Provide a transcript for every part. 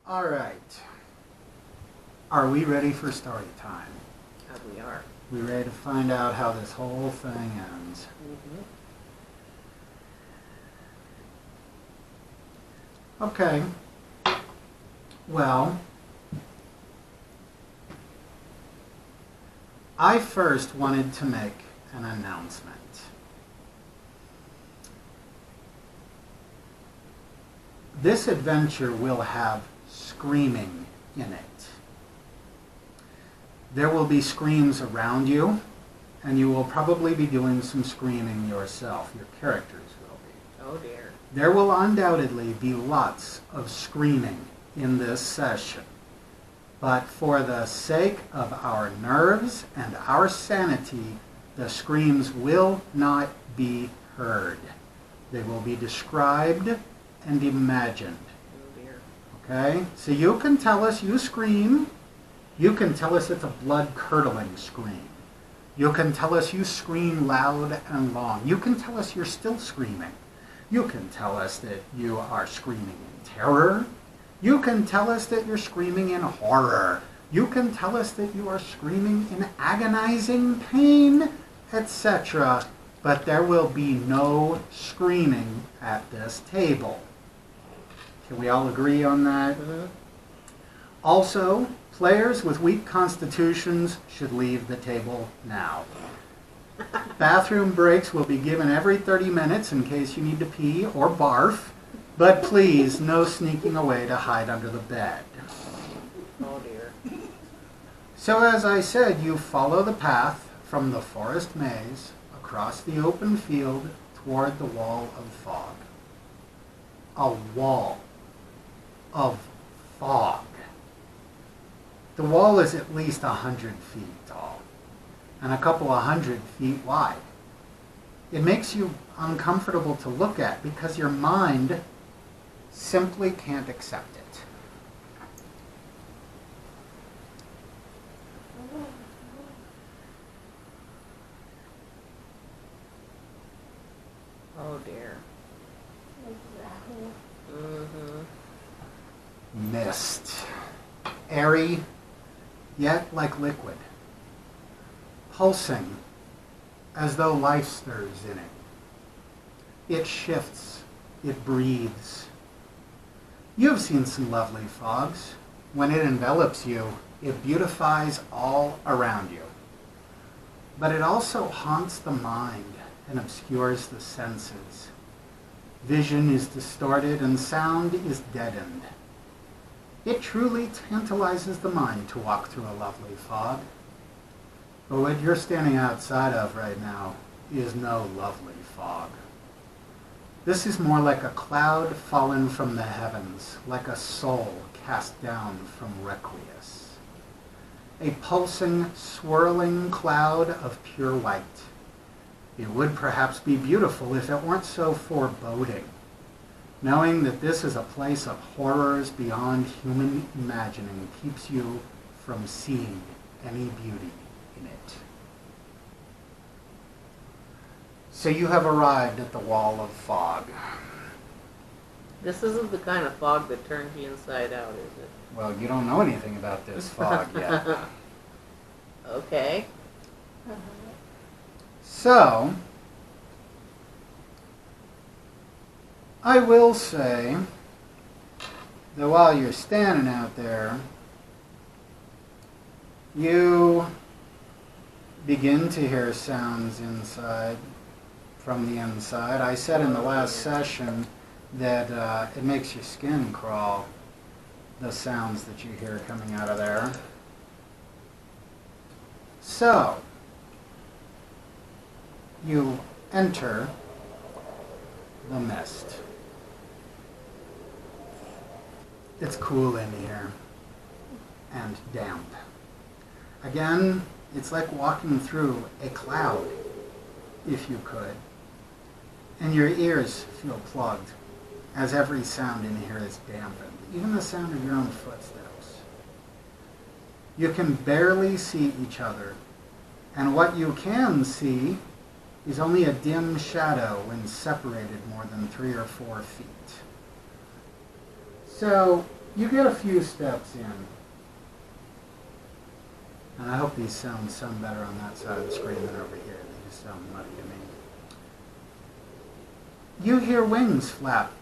All right. Are we ready for story time? We are. We ready to find out how this whole thing ends? Okay. Well, I first wanted to make an announcement. This adventure will have screaming in it. There will be screams around you, and you will probably be doing some screaming yourself. Your characters will be. Oh dear. There will undoubtedly be lots of screaming in this session. But for the sake of our nerves and our sanity, the screams will not be heard. They will be described and imagined. Oh dear. Okay? So you can tell us you scream. You can tell us it's a blood-curdling scream. You can tell us you scream loud and long. You can tell us you're still screaming. You can tell us that you are screaming in terror. You can tell us that you're screaming in horror. You can tell us that you are screaming in agonizing pain, etc. But there will be no screaming at this table. Can we all agree on that? Mm-hmm. Also, players with weak constitutions should leave the table now. Bathroom breaks will be given every 30 minutes in case you need to pee or barf, but please, no sneaking away to hide under the bed. Oh dear. So as I said, you follow the path from the forest maze across the open field toward the wall of fog. A wall of fog. The wall is at least 100 feet tall and a couple of 100 feet wide. It makes you uncomfortable to look at because your mind simply can't accept it. Oh dear. Mm-hmm. Mist. Airy, yet like liquid. Pulsing, as though life stirs in it. It shifts. It breathes. You've seen some lovely fogs. When it envelops you, it beautifies all around you. But it also haunts the mind and obscures the senses. Vision is distorted and sound is deadened. It truly tantalizes the mind to walk through a lovely fog. But what you're standing outside of right now is no lovely fog. This is more like a cloud fallen from the heavens, like a soul cast down from Requies. A pulsing, swirling cloud of pure white. It would perhaps be beautiful if it weren't so foreboding. Knowing that this is a place of horrors beyond human imagining keeps you from seeing any beauty in it. So you have arrived at the wall of fog. This isn't the kind of fog that turns you inside out, is it? Well, you don't know anything about this fog yet. Okay. So, I will say that while you're standing out there, you begin to hear sounds inside, from the inside. I said in the last session that it makes your skin crawl, the sounds that you hear coming out of there. So, you enter the mist. It's cool in here and damp. Again, it's like walking through a cloud, if you could. And your ears feel plugged as every sound in here is dampened, even the sound of your own footsteps. You can barely see each other, and what you can see is only a dim shadow when separated more than 3 or 4 feet. So, You get a few steps in. And I hope these sounds sound better on that side of the screen than over here. They just sound muddy to me. You hear wings flap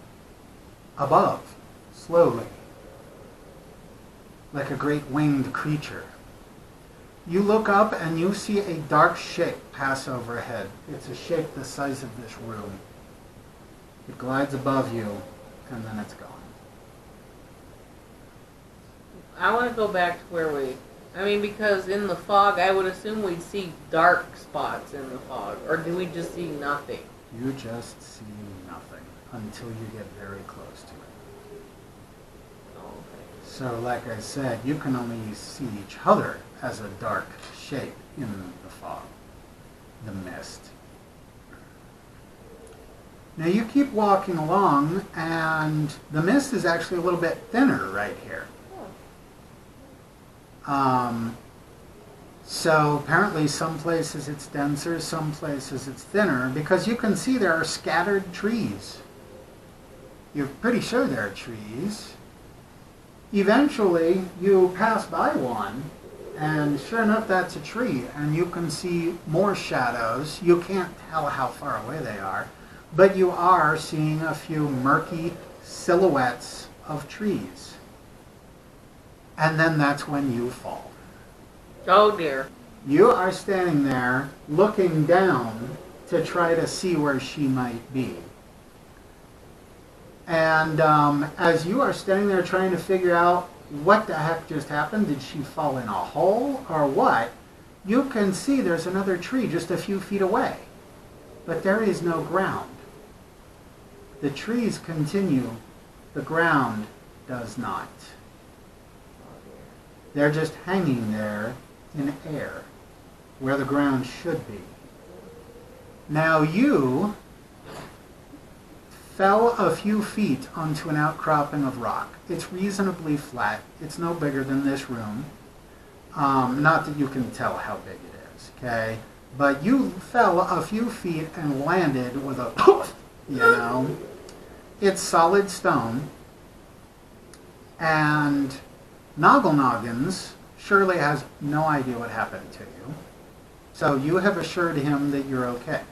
above, slowly, like a great winged creature. You look up and you see a dark shape pass overhead. It's a shape the size of this room. It glides above you, and then it's gone. I want to go back to where because in the fog, I would assume we'd see dark spots in the fog, or do we just see nothing? You just see nothing until you get very close to it. Okay. So, like I said, you can only see each other as a dark shape in the fog, the mist. Now you keep walking along, and the mist is actually a little bit thinner right here. So apparently some places it's denser, some places it's thinner, because you can see there are scattered trees. You're pretty sure there are trees. Eventually you pass by one, and sure enough that's a tree, and you can see more shadows. You can't tell how far away they are, but you are seeing a few murky silhouettes of trees. And then that's when you fall. Oh dear. You are standing there looking down to try to see where she might be. And as you are standing there trying to figure out what the heck just happened, did she fall in a hole or what, you can see there's another tree just a few feet away. But there is no ground. The trees continue, the ground does not. They're just hanging there in air, where the ground should be. Now you fell a few feet onto an outcropping of rock. It's reasonably flat. It's no bigger than this room. Not that you can tell how big it is, okay? But you fell a few feet and landed with a poof, you know. It's solid stone. And Noggins surely has no idea what happened to you. So you have assured him that you're okay.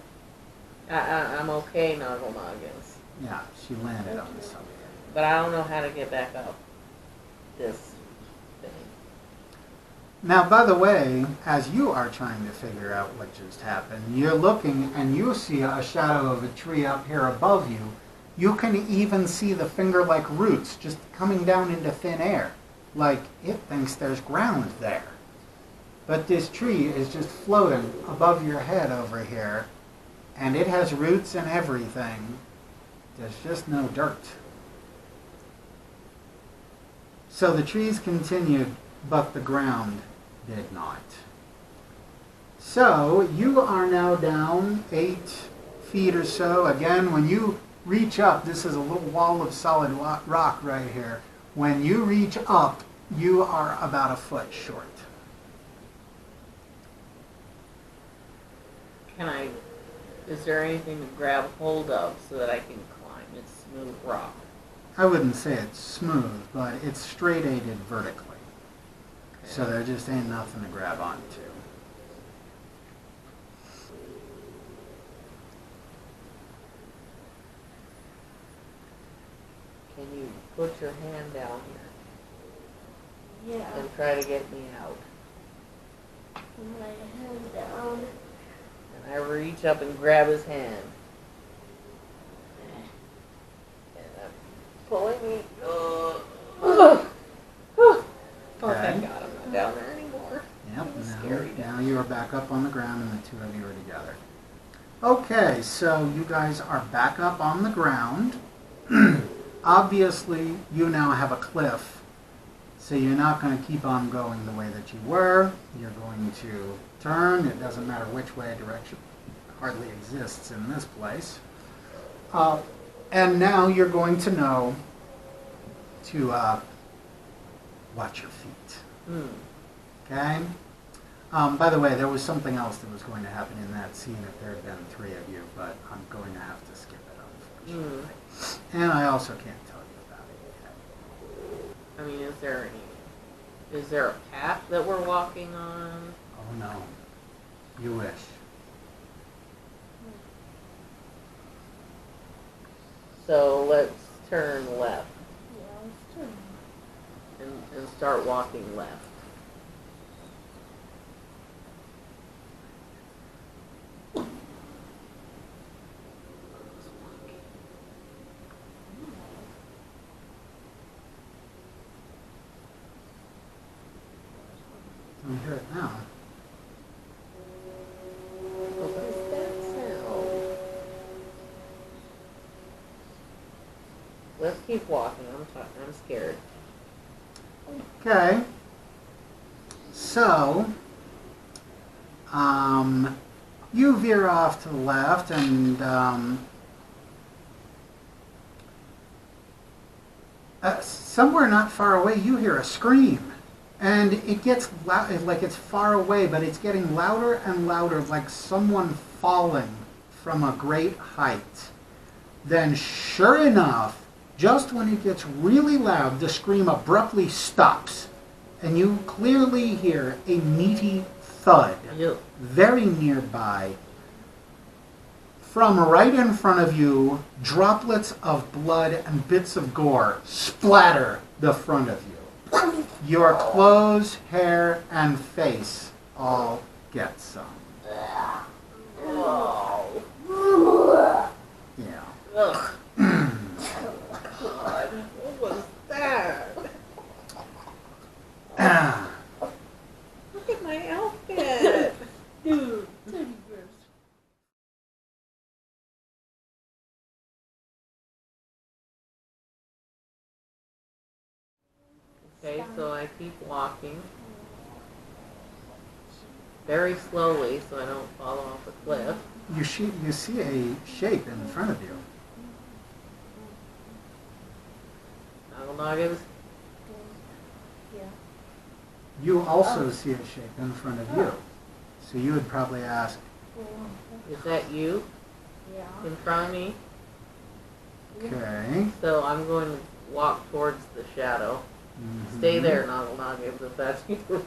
I'm okay, Noggins. Yeah, she landed on something. But I don't know how to get back up this thing. Now, by the way, as you are trying to figure out what just happened, you're looking and you see a shadow of a tree up here above you. You can even see the finger-like roots just coming down into thin air, like it thinks there's ground there. But this tree is just floating above your head over here, and it has roots and everything. There's just no dirt. So the trees continued, but the ground did not. So you are now down 8 feet or so. Again, when you reach up, this is a little wall of solid rock right here. When you reach up, you are about a foot short. Is there anything to grab hold of so that I can climb? It's smooth rock. I wouldn't say it's smooth, but it's straight-aided vertically. Okay. So there just ain't nothing to grab onto. Can you put your hand down here? Yeah. And try to get me out. Put my hand down. And I reach up and grab his hand. And I'm pulling me. Oh, thank God I'm not down there anymore. Yep, Scary now you are back up on the ground and the two of you are together. Okay, so you guys are back up on the ground. Obviously, you now have a cliff, so you're not going to keep on going the way that you were. You're going to turn. It doesn't matter which way direction. It hardly exists in this place. And now you're going to know to watch your feet. Okay? By the way, there was something else that was going to happen in that scene if there had been 3 of you, but I'm going to have to skip it, unfortunately. And I also can't tell you about it is there a path that we're walking on? Oh no. You wish. So let's turn left Yeah, let's turn. and start walking left. Don't hear it now. What is that sound? Let's keep walking. I'm scared. Okay. So, you veer off to the left and somewhere not far away you hear a scream. And it gets loud, like it's far away, but it's getting louder and louder, like someone falling from a great height. Then, sure enough, just when it gets really loud, the scream abruptly stops, and you clearly hear a meaty thud Ew. very nearby. From right in front of you, droplets of blood and bits of gore splatter the front of you. Your clothes, hair, and face all get some. Oh. Yeah. Ugh. God, what was that? Look at my outfit. Dude, teddy bears. Okay, so I keep walking very slowly so I don't fall off a cliff. You see a shape in front of you. Noggins. Yeah. You also see a shape in front of you. So you would probably ask, Is that you Yeah. in front of me? okay. So I'm going to walk towards the shadow. Stay there, Noggins, if that's you.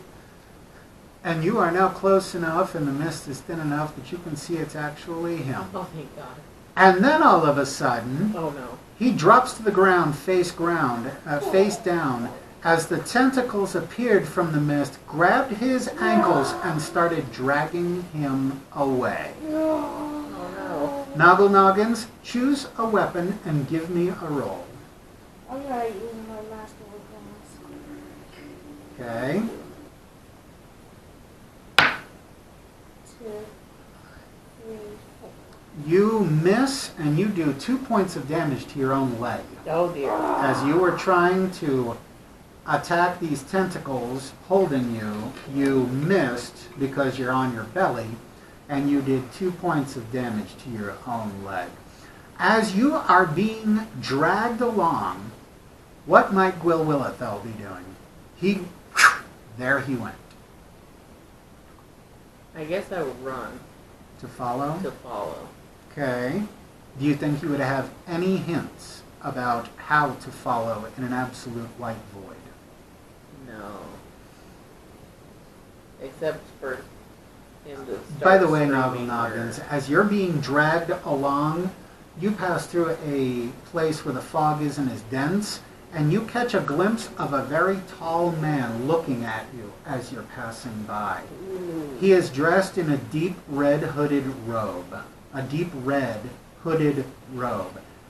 And you are now close enough and the mist is thin enough that you can see it's actually him. Oh, thank God. And then all of a sudden, Oh, no. he drops to the ground, face down, as the tentacles appeared from the mist, grabbed his ankles, and started dragging him away. Oh, no. Noggle Noggins, choose a weapon and give me a roll. I'm gonna use my master weapons. Okay. 2, 3, 4. You miss, and you do 2 points of damage to your own leg. Oh, dear. As you were trying to attack these tentacles holding you, you missed because you're on your belly, and you did 2 points of damage to your own leg. As you are being dragged along, what might Gwilwillithel be doing? There he went. I guess I would run To follow? to follow. Okay. Do you think you would have any hints about how to follow in an absolute white void? No. Except for him to start By the way, screaming Noggins, or- as you're being dragged along, you pass through a place where the fog isn't as dense, and you catch a glimpse of a very tall man looking at you as you're passing by. Ooh. He is dressed in a deep red hooded robe,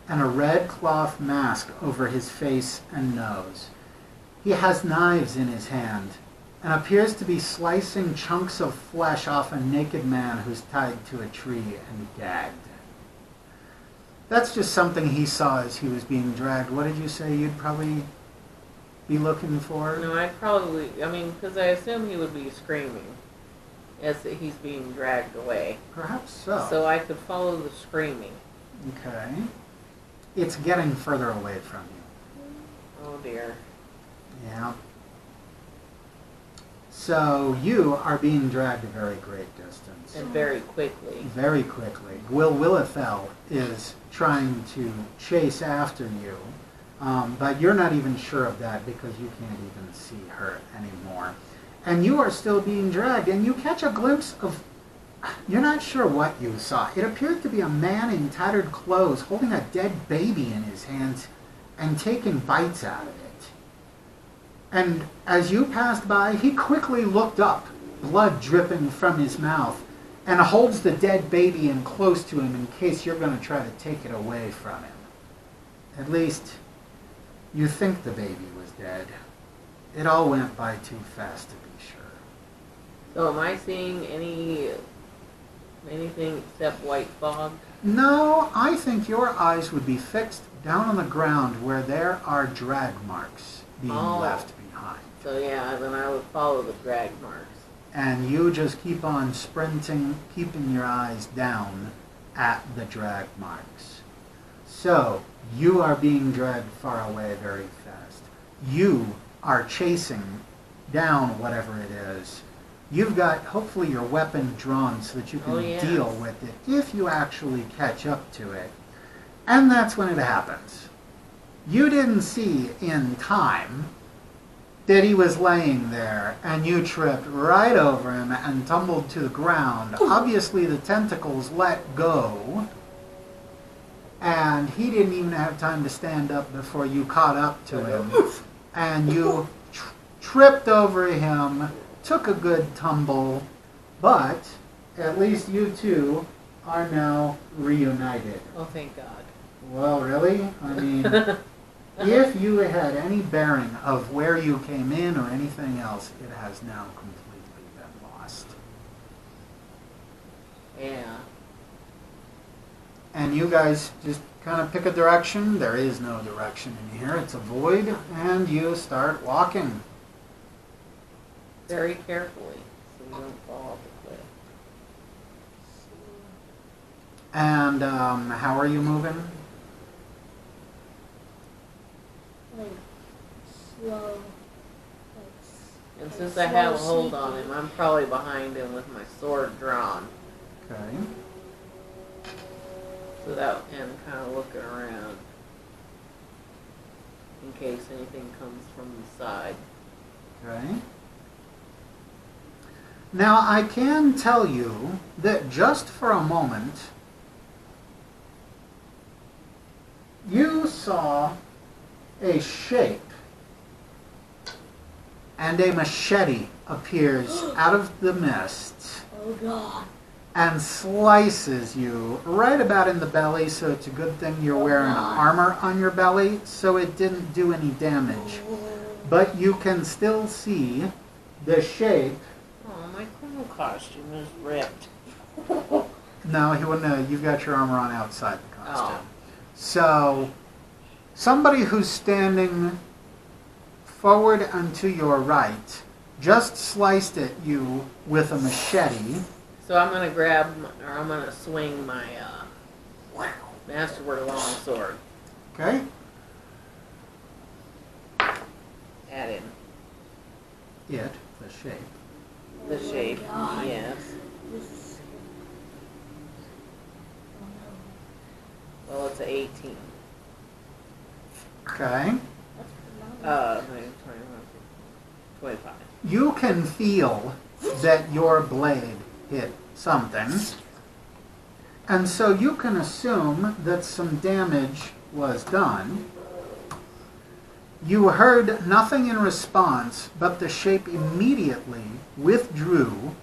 and a red cloth mask over his face and nose. He has knives in his hand and appears to be slicing chunks of flesh off a naked man who's tied to a tree and gagged. That's just something he saw as he was being dragged. What did you say you'd probably be looking for? No, because I assume he would be screaming as he's being dragged away. Perhaps so. So I could follow the screaming. Okay. It's getting further away from you. Oh, dear. Yeah. So you are being dragged a very great distance. And very quickly. Very quickly. Gwilwillithel is trying to chase after you. But you're not even sure of that because you can't even see her anymore. And you are still being dragged, and you catch a glimpse of... You're not sure what you saw. It appeared to be a man in tattered clothes holding a dead baby in his hands and taking bites out of it. And as you passed by, he quickly looked up, blood dripping from his mouth, and holds the dead baby in close to him in case you're going to try to take it away from him. At least, you think the baby was dead. It all went by too fast to be sure. So am I seeing anything except white fog? No, I think your eyes would be fixed down on the ground where there are drag marks being left behind. So yeah, then I would follow the drag marks. And you just keep on sprinting, keeping your eyes down at the drag marks. So, you are being dragged far away very fast. You are chasing down whatever it is. You've got, hopefully, your weapon drawn so that you can deal with it if you actually catch up to it. And that's when it happens. You didn't see in time that he was laying there, and you tripped right over him and tumbled to the ground. Obviously, the tentacles let go, and he didn't even have time to stand up before you caught up to him. And you tripped over him, took a good tumble, but at least you two are now reunited. Oh, thank God. Well, really? I mean, if you had any bearing of where you came in or anything else, it has now completely been lost. Yeah. And you guys just kind of pick a direction. There is no direction in here. It's a void. And you start walking. Very carefully, so we don't fall off the cliff. And how are you moving? Like, slow. And since I have a hold on him, I'm probably behind him with my sword drawn. Okay. So that, and kind of looking around in case anything comes from the side. Okay. Now, I can tell you that just for a moment, you saw a shape and a machete appears out of the mist Oh God. and slices you right about in the belly, so it's a good thing you're wearing armor on your belly, so it didn't do any damage. But you can still see the shape. Oh, my cool costume is ripped. No, he wouldn't. You've got your armor on outside the costume. Oh. So, somebody who's standing forward and to your right just sliced at you with a machete. So I'm gonna grab, or I'm gonna swing my masterword longsword Okay? at him. It, the shape. The shape, God. yes. This is... Oh no. Well, it's an 18. Okay? That's 25. You can feel that your blade hit something. And so you can assume that some damage was done. You heard nothing in response, but the shape immediately withdrew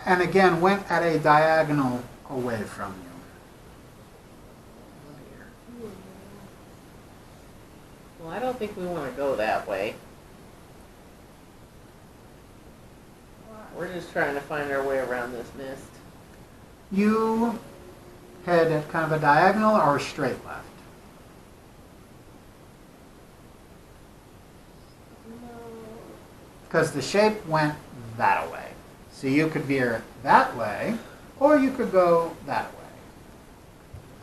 and again went at a diagonal away from you. Well, I don't think we want to go that way. We're just trying to find our way around this mist. You head at kind of a diagonal or a straight left. Because the shape went that way. So you could veer that way, or you could go that way.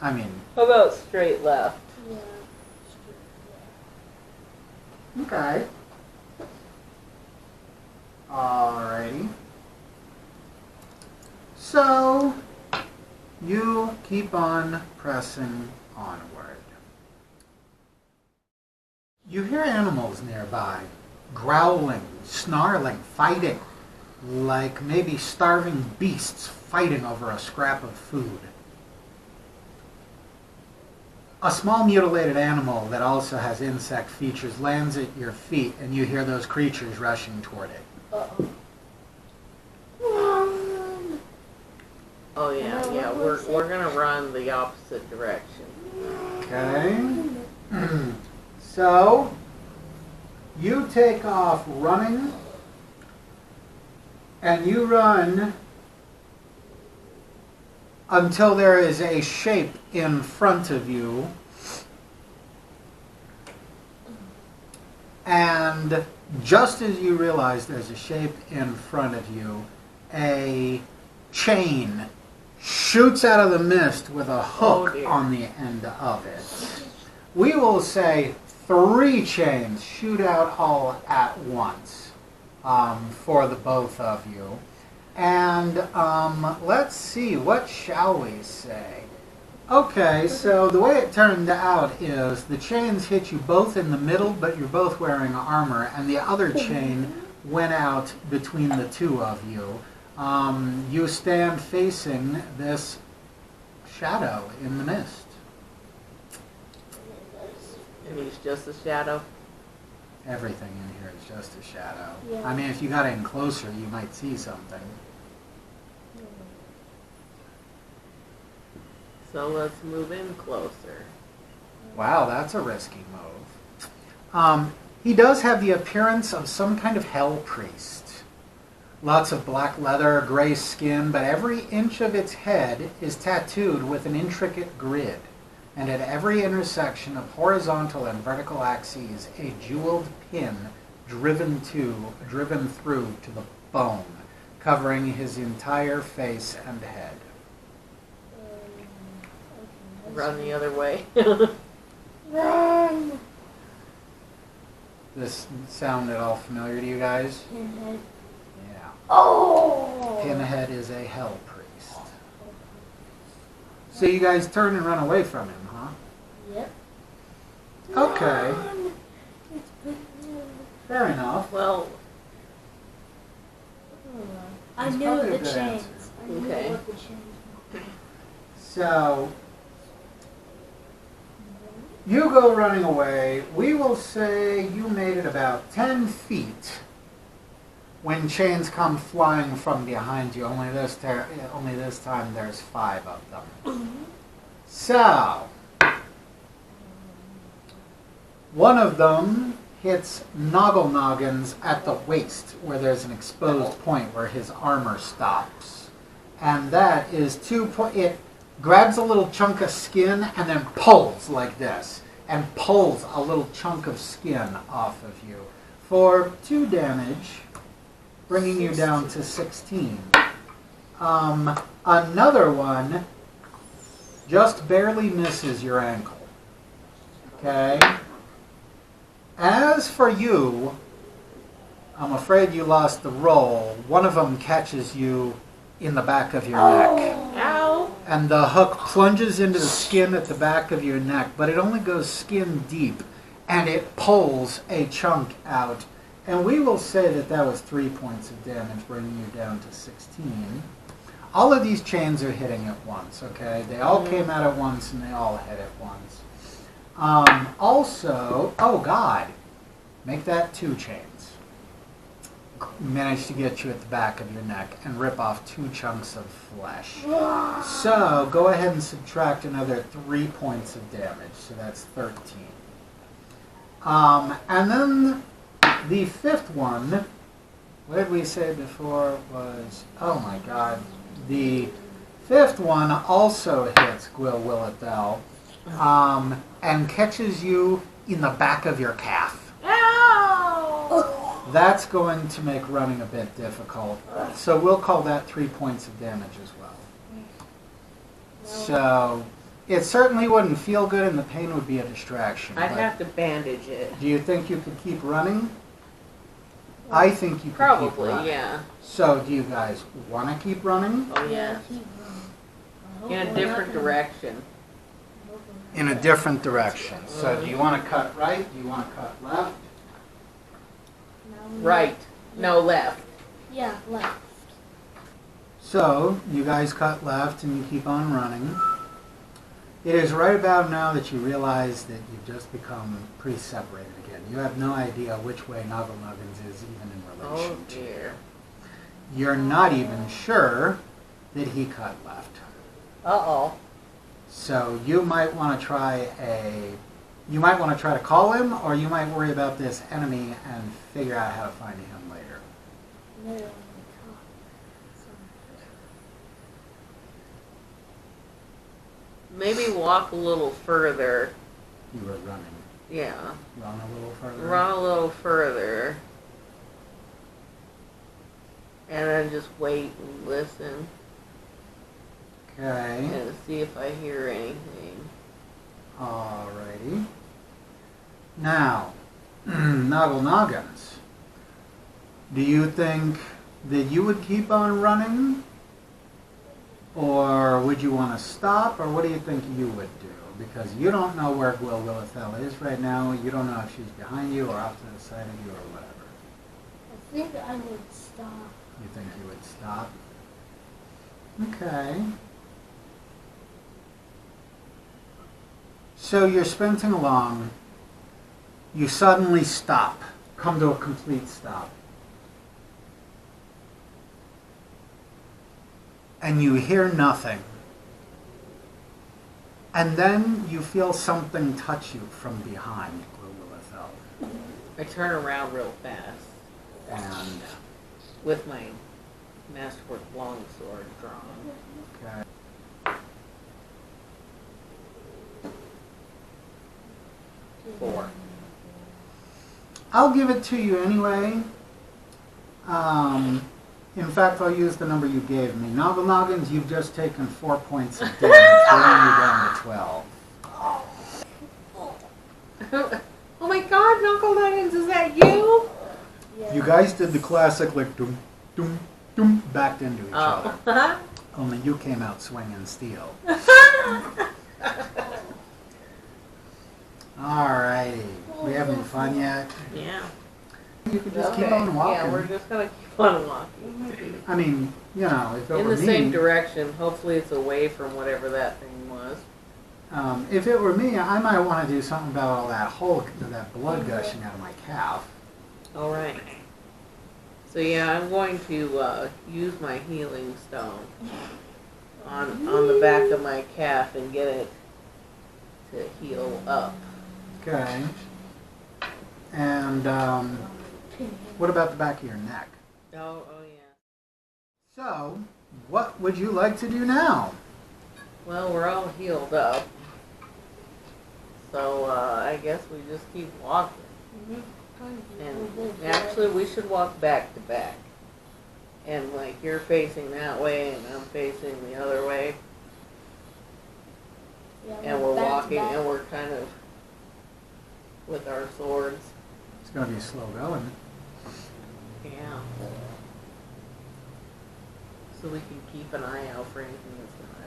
I mean, How about straight left? Yeah. okay. Alrighty. So, you keep on pressing onward. You hear animals nearby, growling, snarling, fighting, like maybe starving beasts fighting over a scrap of food. A small mutilated animal that also has insect features lands at your feet, and you hear those creatures rushing toward it. Uh-oh. Run! Oh yeah, No, yeah. what was We're gonna run the opposite direction. Okay. So, you take off running, and you run until there is a shape in front of you. And just as you realize there's a shape in front of you, a chain shoots out of the mist with a hook dear. on the end of it. We will say 3 chains shoot out all at once for the both of you. And let's see, what shall we say? Okay, so the way it turned out is the chains hit you both in the middle, but you're both wearing armor, and the other chain went out between the two of you. You stand facing this shadow in the mist. And he's just a shadow. Everything in here is just a shadow. Yeah. I mean, if you got in closer, you might see something. So let's move in closer. Wow, that's a risky move. He does have the appearance of some kind of hell priest. Lots of black leather, gray skin, but every inch of its head is tattooed with an intricate grid. And at every intersection of horizontal and vertical axes, a jeweled pin driven through to the bone, covering his entire face and head. Run the other way. Run! This sound at all familiar to you guys? Pinhead. Yeah. Oh! Pinhead is a hell priest. So you guys turn and run away from him, huh? Yep. Okay. Run! It's Pinhead. Fair enough. Well, I That's knew probably a the good chains. answer. I knew Okay. what the chains were. So you go running away. We will say you made it about 10 feet when chains come flying from behind you. Only this time there's 5 of them. So one of them hits Noggle Noggins at the waist, where there's an exposed point where his armor stops. And that is 2 points. It grabs a little chunk of skin and then pulls like this, and pulls a little chunk of skin off of you for 2 damage, bringing you down to 16. Another one just barely misses your ankle. Okay? As for you, I'm afraid you lost the roll. One of them catches you in the back of your neck. ow! And the hook plunges into the skin at the back of your neck, but it only goes skin deep, and it pulls a chunk out. And we will say that that was 3 points of damage, bringing you down to 16. All of these chains are hitting at once, okay? They all came out at once, and they all hit at once. Also, oh God, make that 2 chains. Managed to get you at the back of your neck and rip off 2 chunks of flesh. So go ahead and subtract another 3 points of damage, so that's 13. And then the 5th one, what did we say before was, oh my God, the 5th one also hits Gwil Willithel, and catches you in the back of your calf. Ow! That's going to make running a bit difficult. So we'll call that 3 points of damage as well. So it certainly wouldn't feel good, and the pain would be a distraction. I'd but have to bandage it. do you think you could keep running? I think you could keep Probably, running. yeah. So do you guys want to keep running? Oh yeah. Keep running. I hope In a we're different not gonna- direction. I hope we're in a different direction. So do you want to cut right? Do you want to cut left? Now Right. No, left. Yeah, left. So you guys cut left and you keep on running. It is right about now that you realize that you've just become pretty separated again. You have no idea which way Noggle Nuggins is even in relation Oh to you. dear. You're not even sure that he cut left. Uh-oh. So you might want to try to call him, or you might worry about this enemy and figure out how to find him later. No, on the top. Maybe walk a little further. You were running. Yeah. Run a little further. Run a little further. And then just wait and listen Okay. and see if I hear anything. Alrighty. Now, Noggle Noggins, do you think that you would keep on running? Or would you want to stop? Or what do you think you would do? Because you don't know where Gwyl Willithel is right now. You don't know if she's behind you or off to the side of you or whatever. I think I would stop. You think you would stop? Okay. So you're sprinting along. You suddenly stop. Come to a complete stop. And you hear nothing. And then you feel something touch you from behind Gwyl Willithel. I turn around real fast And with my masterwork longsword drawn. okay. 4. I'll give it to you anyway. In fact, I'll use the number you gave me. Noggle Noggins, you've just taken 4 points of damage, bringing you down to 12. Oh my God, Knuckle Nuggins, is that you? Yeah. You guys did the classic, like, doom, doom, doom, backed into each other. Oh. Only you came out swinging steel. Alrighty. We having fun yet? Yeah. You can just keep on walking. Yeah, we're just gonna keep on walking. I mean, you know, if it In were the me, same direction. Hopefully it's away from whatever that thing was. If it were me, I might want to do something about all that that blood gushing out of my calf. All right. So yeah, I'm going to use my healing stone on the back of my calf and get it to heal up. Okay. And what about the back of your neck? Oh yeah. So, what would you like to do now? Well, we're all healed up. So I guess we just keep walking. And actually, we should walk back to back. And like you're facing that way, and I'm facing the other way, Yeah, and we're back to walking, back. and we're kind of with our swords. It's going to be slow going. Yeah. So we can keep an eye out for anything that's going to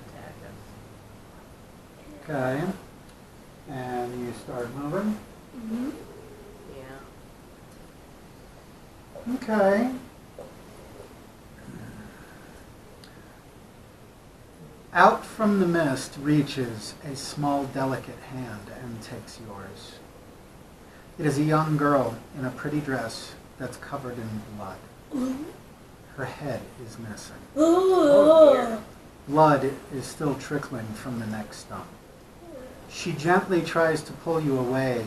attack us. Okay. And you start moving. Mhm. Yeah. Okay. Out from the mist reaches a small, delicate hand and takes yours. It is a young girl in a pretty dress that's covered in blood. Her head is missing. Oh, dear. Blood is still trickling from the neck stump. She gently tries to pull you away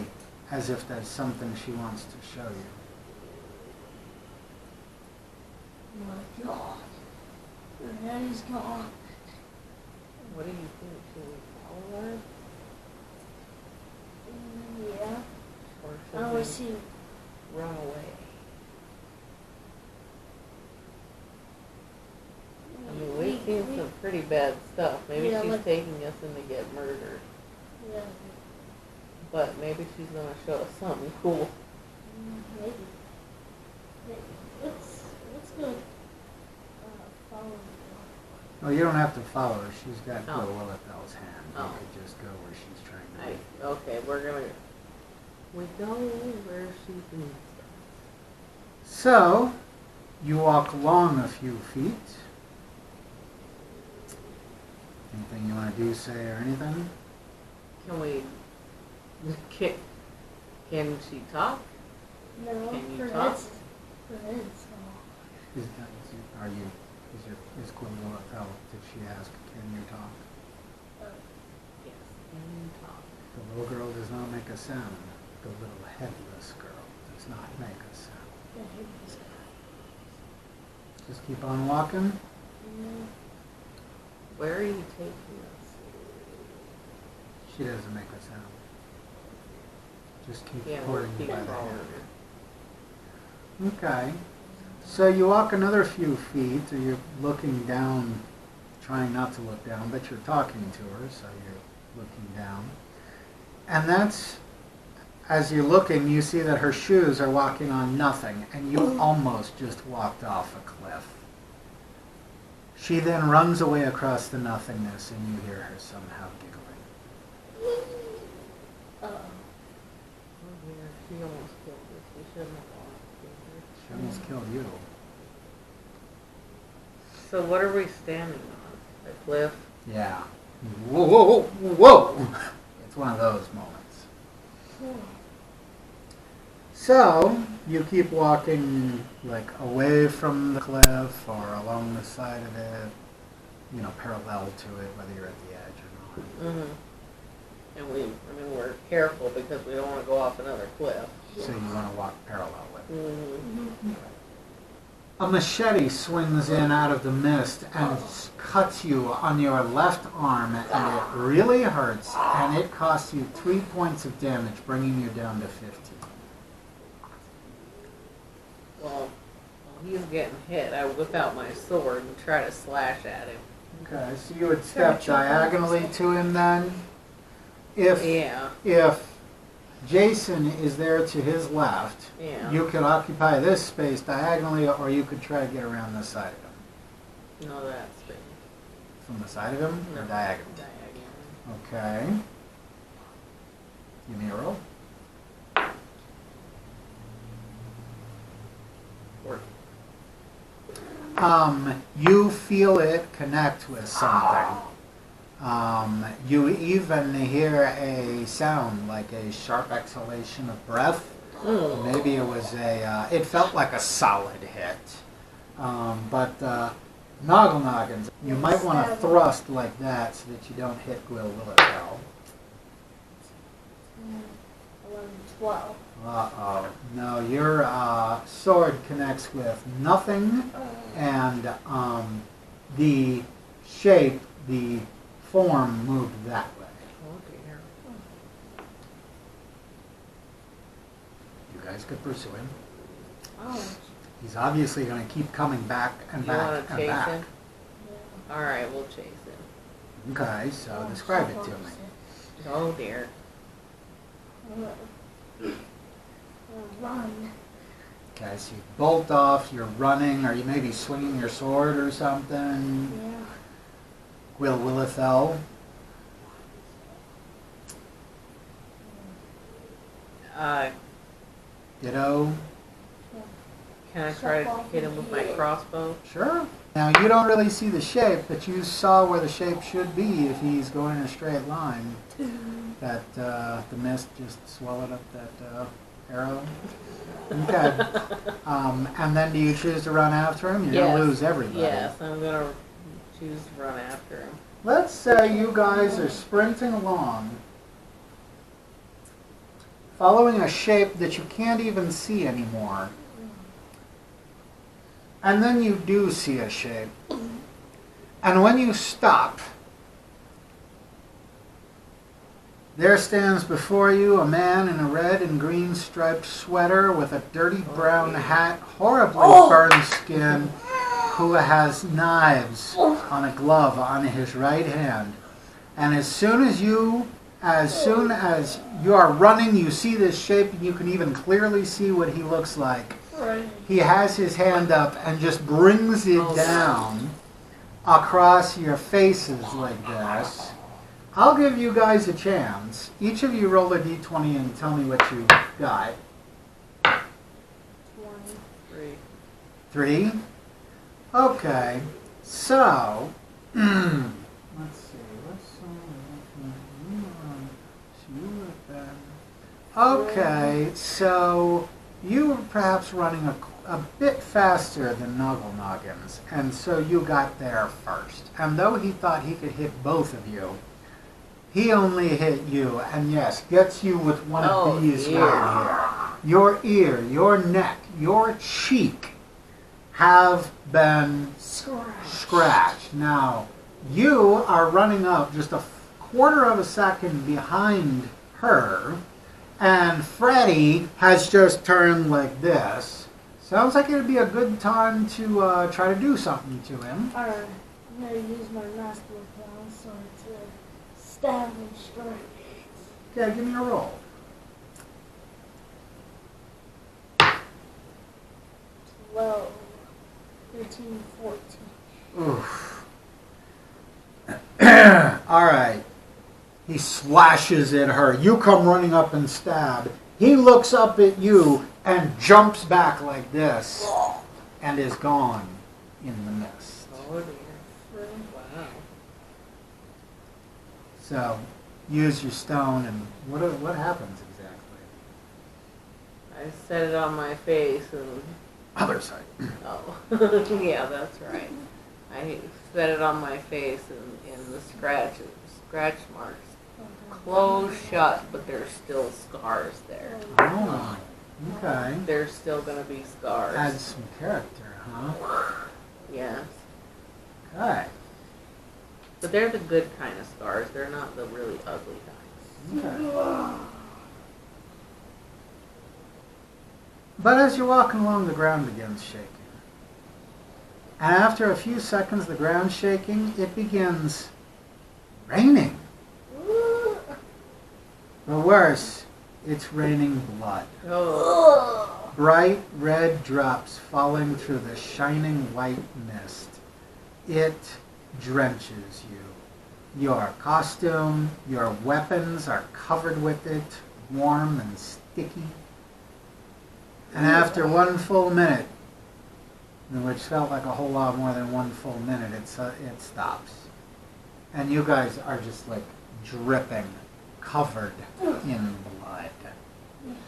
as if there's something she wants to show you. Oh my God. Her head is gone. What do you think? Should we follow her? Yeah. Or I should want to see. we run away? I mean, we've seen some pretty bad stuff. Maybe Yeah, she's like- taking us in to get murdered. Yeah. But maybe she's going to show us something cool. Maybe. Let's go follow Oh, you don't have to follow her. She's got Oh. Quill Willifell's hand. You Oh. could just go where she's trying to be. Okay, we go where she leads us. So, you walk along a few feet. Anything you want to do, say, or anything? Can she talk? No, Can you for talk? this. For this. Is Quill Willifell, did she ask, can you talk? Yes. Can you talk? The little girl does not make a sound. The little headless girl does not make a sound. Just keep on walking. Where are you taking us? She doesn't make a sound. Just keep Yeah, we'll holding keep by the following hand. Okay. So you walk another few feet, or you're looking down, trying not to look down, but you're talking to her, so you're looking down. And that's, as you're looking, you see that her shoes are walking on nothing, and you almost just walked off a cliff. She then runs away across the nothingness, and you hear her somehow giggling. Uh-oh. Oh, yeah, she almost killed us. We shouldn't have walked. She almost killed you. So what are we standing on? A cliff? Yeah. Whoa, whoa, whoa, whoa! It's one of those moments. So, you keep walking, like, away from the cliff or along the side of it, you know, parallel to it, whether you're at the edge or not. Mm-hmm. And we're careful because we don't want to go off another cliff. So you want to walk parallel with it. Mm-hmm. A machete swings in out of the mist and cuts you on your left arm, and it really hurts, and it costs you 3 points of damage, bringing you down to 15. Well, he's getting hit. I whip out my sword and try to slash at him. Okay, so you would step diagonally to him then. Yeah. If Jason is there to his left, Yeah. you could occupy this space diagonally, or you could try to get around the side of him. No, that's big. From the side of him, or No, diagonal? diagonal. Okay. Give me a roll. You feel it connect with something. You even hear a sound like a sharp exhalation of breath. Maybe it was it felt like a solid hit. But Noggle Noggins, you might want to thrust like that so that you don't hit Quill Willifell. 11, 12. Uh-oh. No, your sword connects with nothing, and the shape, the form moved that way. Oh dear. You guys could pursue him. Oh. He's obviously going to keep coming back and You back want to and chase back. him? All right, we'll chase him. Okay, so describe it to me. Oh dear. Run. Okay, so you bolt off, you're running, or you may be swinging your sword or something. Yeah. Quill Willifell. Ditto. Can I try to hit him with my crossbow? Sure. Now, you don't really see the shape, but you saw where the shape should be if he's going in a straight line. That the mist just swallowed up that arrow. Okay. And then do you choose to run after him? You're going to lose everybody. Yes, I'm going to choose to run after him. Let's say you guys are sprinting along, following a shape that you can't even see anymore. And then you do see a shape. And when you stop, there stands before you a man in a red and green striped sweater with a dirty brown hat, horribly burned skin, who has knives on a glove on his right hand. And as soon as you are running, you see this shape, and you can even clearly see what he looks like. Right. He has his hand up and just brings it down across your faces like this. I'll give you guys a chance. Each of you roll a d20 and tell me what you got. 20. 3? Okay. So, let's see. Okay, so you were perhaps running a bit faster than Noggle Noggins, and so you got there first. And though he thought he could hit both of you, he only hit you, and yes, gets you with one of these right here. Your ear, your neck, your cheek have been scratched. Now, you are running up just a quarter of a second behind her, and Freddy has just turned like this. Sounds like it would be a good time to try to do something to him. Alright, I'm going to use my master clown sword to stab him straight. Okay, give me a roll. 12, 13, 14. Oof. Alright. He slashes at her. You come running up and stab. He looks up at you and jumps back like this and is gone in the mist. Oh dear. Wow. So, use your stone and what happens exactly? I set it on my face and... Other side. Oh, yeah, that's right. I set it on my face and the scratch marks closed shut, but there's still scars there. Oh, okay. There's still going to be scars. Add some character, huh? Yes. Okay. But they're the good kind of scars. They're not the really ugly kinds. Okay. But as you're walking along, the ground begins shaking. And after a few seconds, the ground shaking, it begins raining. But worse, it's raining blood. Oh. Bright red drops falling through the shining white mist. It drenches you. Your costume, your weapons are covered with it, warm and sticky. And after one full minute, which felt like a whole lot more than one full minute, it stops. And you guys are just like dripping, covered in blood.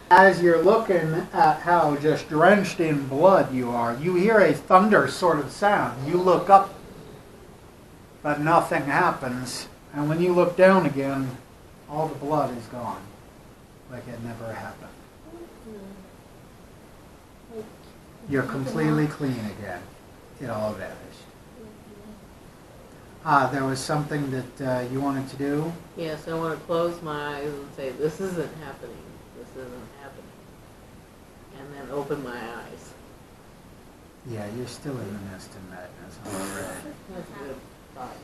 As you're looking at how just drenched in blood you are, you hear a thunder sort of sound. You look up, but nothing happens. And when you look down again, all the blood is gone, like it never happened. You're completely clean again. It all vanished. There was something that you wanted to do? Yes, I want to close my eyes and say, this isn't happening. This isn't happening. And then open my eyes. Yeah, you're still in the mist and madness, I'm afraid. That's a good thought.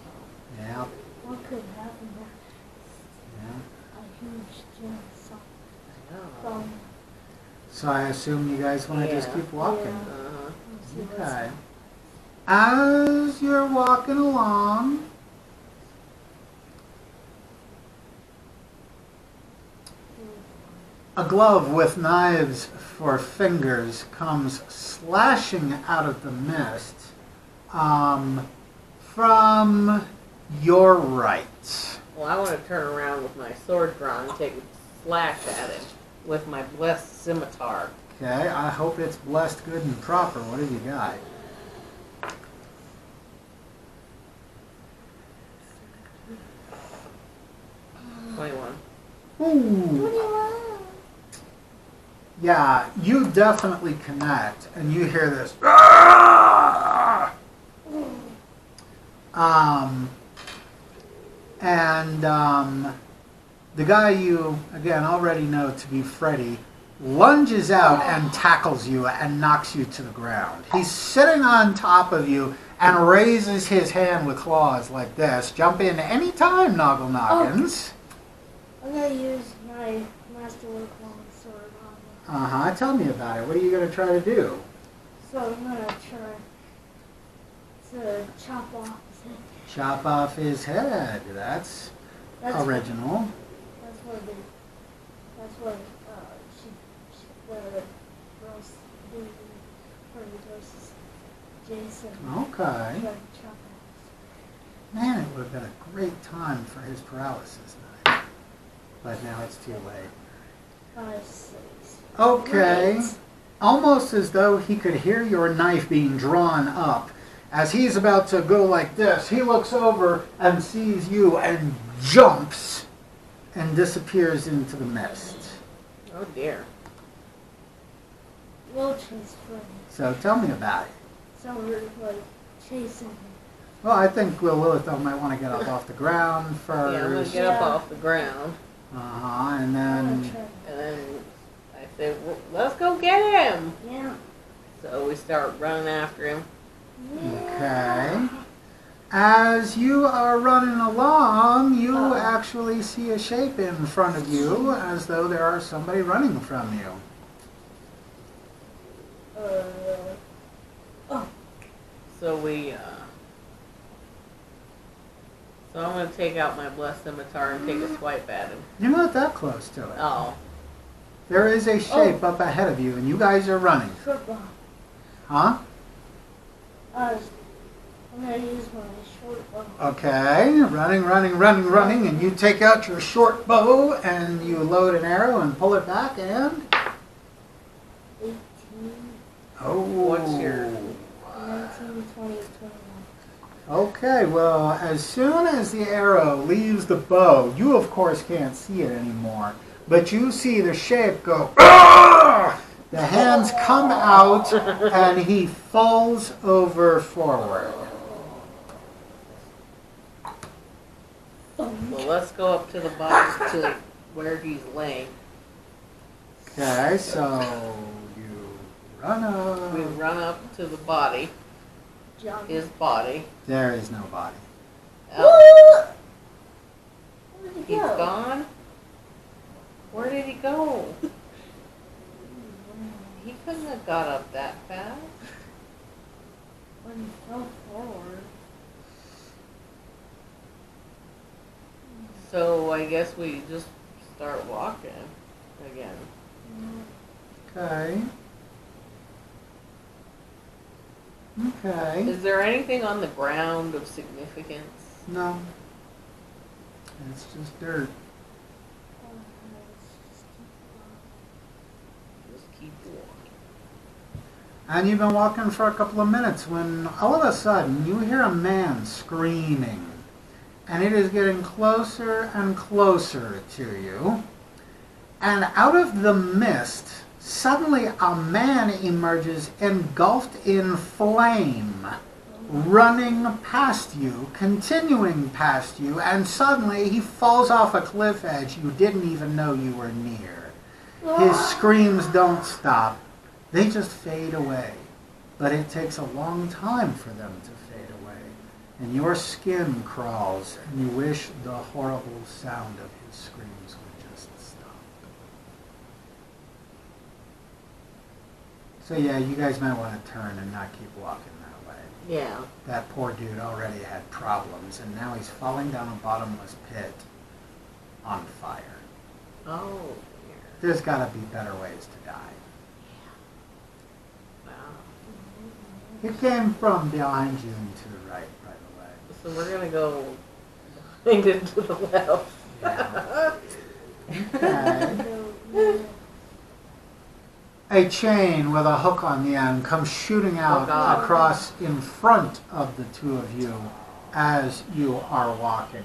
Yeah. What could happen next? Yeah. A huge giant I know. from So I assume you guys want to just Yeah. keep walking. Uh-huh. Okay. As you're walking along, a glove with knives for fingers comes slashing out of the mist from your right. Well, I want to turn around with my sword drawn and take a slash at it with my blessed scimitar. Okay, I hope it's blessed good and proper. What have you got? Ooh. Yeah, you definitely connect, and you hear this. The guy you, again, already know to be Freddy, lunges out and tackles you and knocks you to the ground. He's sitting on top of you and raises his hand with claws like this. Jump in any time, Noggle Noggins. I'm going to use my masterwork long sword on him. Uh-huh. Tell me about it. What are you going to try to do? So I'm going to try to chop off the head. Chop off his head. That's original. That's what the girls do for versus Jason. Okay. Tried to chop off. Man, it would have been a great time for his paralysis knife. But now it's too late. 5, 6. Okay. Great. Almost as though he could hear your knife being drawn up. As he's about to go like this, he looks over and sees you and jumps and disappears into the mist. Oh dear. We'll chase Freddy. So tell me about it. So we're like chasing him. Well, I think Will Lilith might want to get up off the ground first. Yeah, I'm gonna get up off the ground, And then... and then I say, well, "Let's go get him." Yeah. So we start running after him. Okay. As you are running along, you actually see a shape in front of you, as though there are somebody running from you. So so I'm gonna take out my blessed scimitar and take a swipe at him. You're not that close to it. Oh, There is a shape up ahead of you, and you guys are running. Football. Huh? I'm gonna use my short bow. Okay. Running, and you take out your short bow, and you load an arrow and pull it back, and... 18, Oh. What's your... 19, 20, 21. Okay, well, as soon as the arrow leaves the bow, you of course can't see it anymore, but you see the shape go, "Argh!" The hands come out, and he falls over forward. Well, let's go up to the bottom to where he's laying. Okay, so you run up. We run up to the body, Jump. his body. There is no body. Oh, Where'd he he's go? gone? Where did he go? He couldn't have got up that fast. When he fell forward. So I guess we just start walking again. Okay. Okay. Is there anything on the ground of significance? No. It's just dirt. Just keep walking. And you've been walking for a couple of minutes when all of a sudden you hear a man screaming. And it is getting closer and closer to you. And out of the mist, suddenly a man emerges engulfed in flame, running past you, continuing past you, and suddenly he falls off a cliff edge you didn't even know you were near. His screams don't stop. They just fade away. But it takes a long time for them to fade away. And your skin crawls, and you wish the horrible sound of his screams would just stop. So yeah, you guys might want to turn and not keep walking that way. Yeah. That poor dude already had problems, and now he's falling down a bottomless pit on fire. Oh, dear. There's got to be better ways to die. Wow. It came from behind you and to the right, by the way. So we're going to go behind it to the left. Yeah. Okay. A chain with a hook on the end comes shooting out God. across in front of the two of you as you are walking.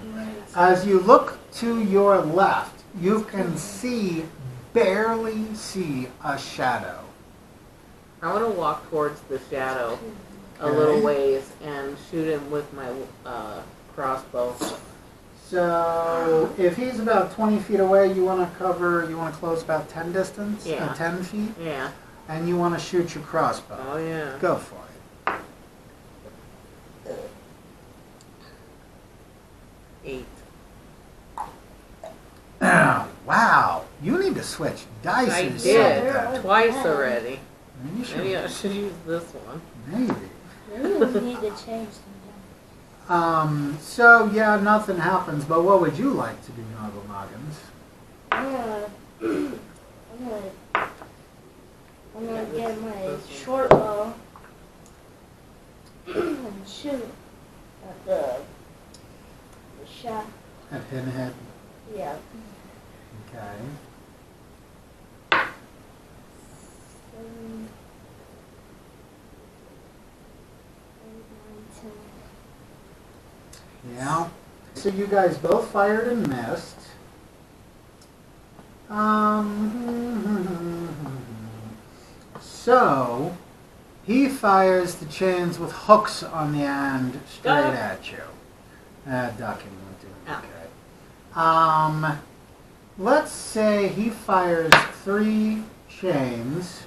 As you look to your left, you can barely see a shadow. I want to walk towards the shadow a Okay. little ways and shoot him with my crossbow. So if he's about 20 feet away, you want to close about 10 distance? Yeah. 10 feet? Yeah. And you want to shoot your crossbow. Oh, yeah. Go for it. 8. Wow. You need to switch dice I or did. something. Twice already. Maybe you should. Maybe I should use this one. Maybe. Maybe we need to change them. So yeah, nothing happens, but what would you like to do, Noggle Noggins? I'm gonna get my short bow and shoot at the shaft. At Pinhead? Yeah. Okay. 7, 8, 9, 10. Yeah. So you guys both fired and missed. So he fires the chains with hooks on the end straight at you. Ducking won't do it. Okay. Let's say he fires 3 chains.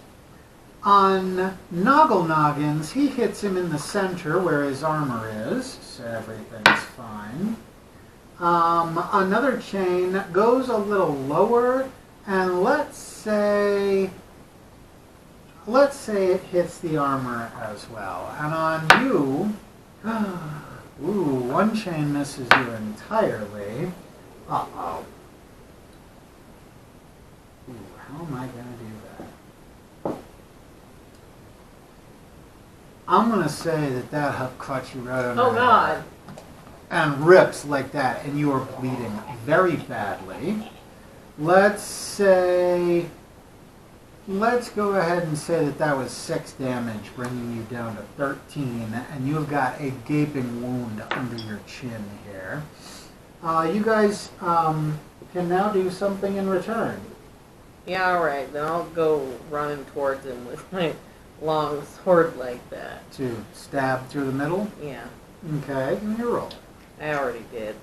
On Noggle Noggins, he hits him in the center where his armor is, so everything's fine. Another chain goes a little lower, and let's say it hits the armor as well. And on you, ooh, 1 chain misses you entirely. Uh-oh. Ooh, how am I going to do that? I'm going to say that hook caught you right under Oh, the God. head and rips like that, and you are bleeding very badly. Let's go ahead and say that was 6 damage, bringing you down to 13, and you've got a gaping wound under your chin here. You guys can now do something in return. Yeah, alright, then I'll go running towards him with my long sword like that. To stab through the middle? Yeah, Okay, give me a roll. I already did.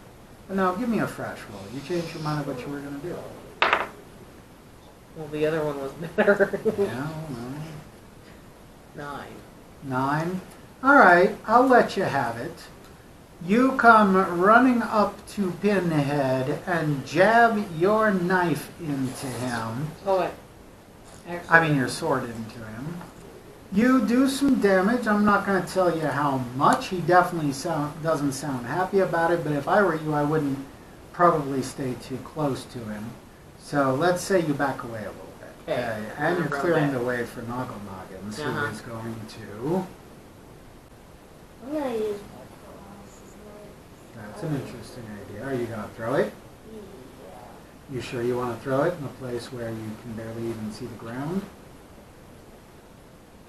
No, give me a fresh roll. You changed your mind of what you were going to do. Well, the other one was better. Yeah, 9. 9. All right, I'll let you have it. You come running up to Pinhead and jab your knife into him. Oh, wait. Actually, I mean your sword into him. You do some damage. I'm not going to tell you how much. He definitely doesn't sound happy about it, but if I were you, I wouldn't probably stay too close to him. So let's say you back away a little bit. Okay. And you're Run clearing back. the way for Noggle Noggins, who is going to... I'm gonna use my paralysis knife. That's an interesting idea. Are you going to throw it? Yeah. You sure you want to throw it in a place where you can barely even see the ground?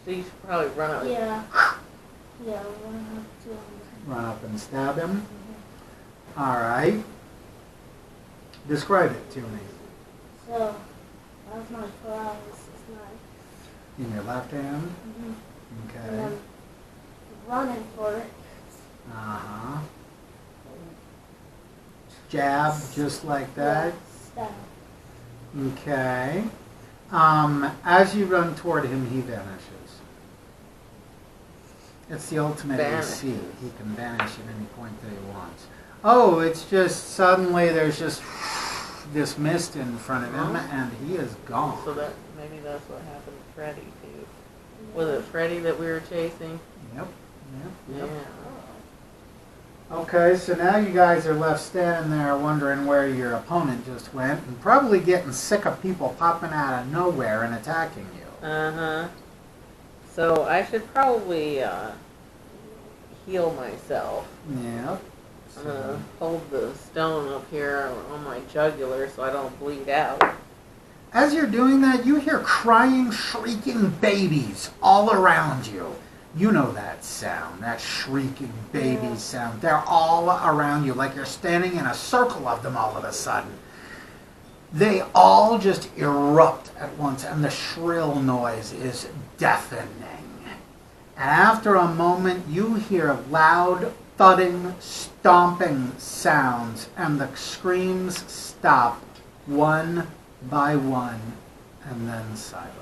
So you should probably run up. Yeah. Yeah, I'm gonna have to. Run up and stab him? All right. Describe it to me. So, that's my paralysis knife. In your left hand? And Okay. I'm running for it. Uh-huh. Jab, just like that? Stab. Okay. As you run toward him, he vanishes. It's the ultimate Vanish. AC. He can vanish at any point that he wants. Oh, it's just suddenly there's just this mist in front of him, and he is gone. So that maybe that's what happened to Freddy too. Was it Freddy that we were chasing? Yep. Yep. Yeah. Okay, so now you guys are left standing there wondering where your opponent just went, and probably getting sick of people popping out of nowhere and attacking you. Uh-huh. So I should probably heal myself. Yep. I'm gonna hold the stone up here on my jugular so I don't bleed out. As you're doing that, you hear crying, shrieking babies all around you. You know that sound, that shrieking baby sound. They're all around you, like you're standing in a circle of them all of a sudden. They all just erupt at once, and the shrill noise is deafening. And after a moment, you hear loud, thudding, stomping sounds, and the screams stop one by one, and then silence.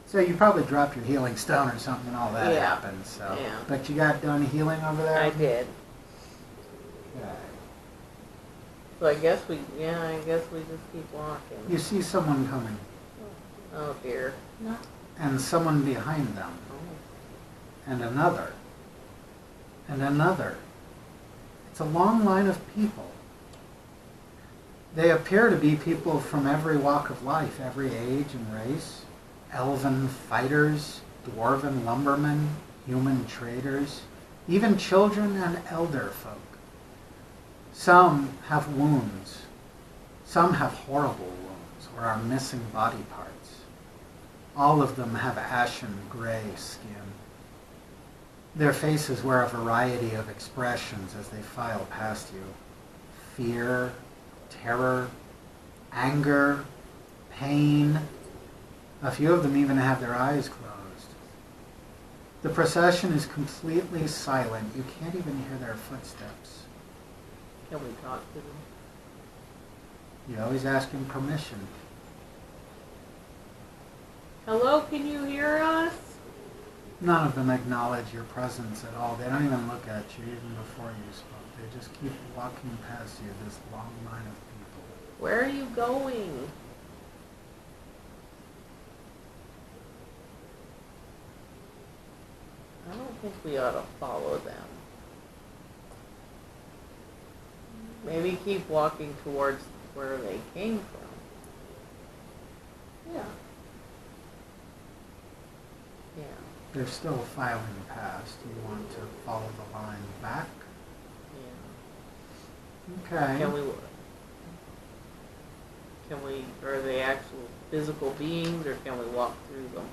So you probably dropped your healing stone or something and all that Yeah. happened. So, Yeah. But you got done healing over there? I did. Okay. So I guess we just keep walking. You see someone coming, Oh dear. No. and someone behind them, Oh. and another, and another. It's a long line of people. They appear to be people from every walk of life, every age and race. Elven fighters, dwarven lumbermen, human traders, even children and elder folk. Some have wounds. Some have horrible wounds or are missing body parts. All of them have ashen gray skin. Their faces wear a variety of expressions as they file past you. Fear, terror, anger, pain. A few of them even have their eyes closed. The procession is completely silent. You can't even hear their footsteps. Can we talk to them? You always ask him permission. Hello, can you hear us? None of them acknowledge your presence at all. They don't even look at you even before you spoke. They just keep walking past you, this long line of people. Where are you going? I don't think we ought to follow them. Maybe keep walking towards where they came from. Yeah. Yeah. They're still filing past. You want to follow the line back? Yeah. Okay. Can we, are they actual physical beings, or can we walk through them?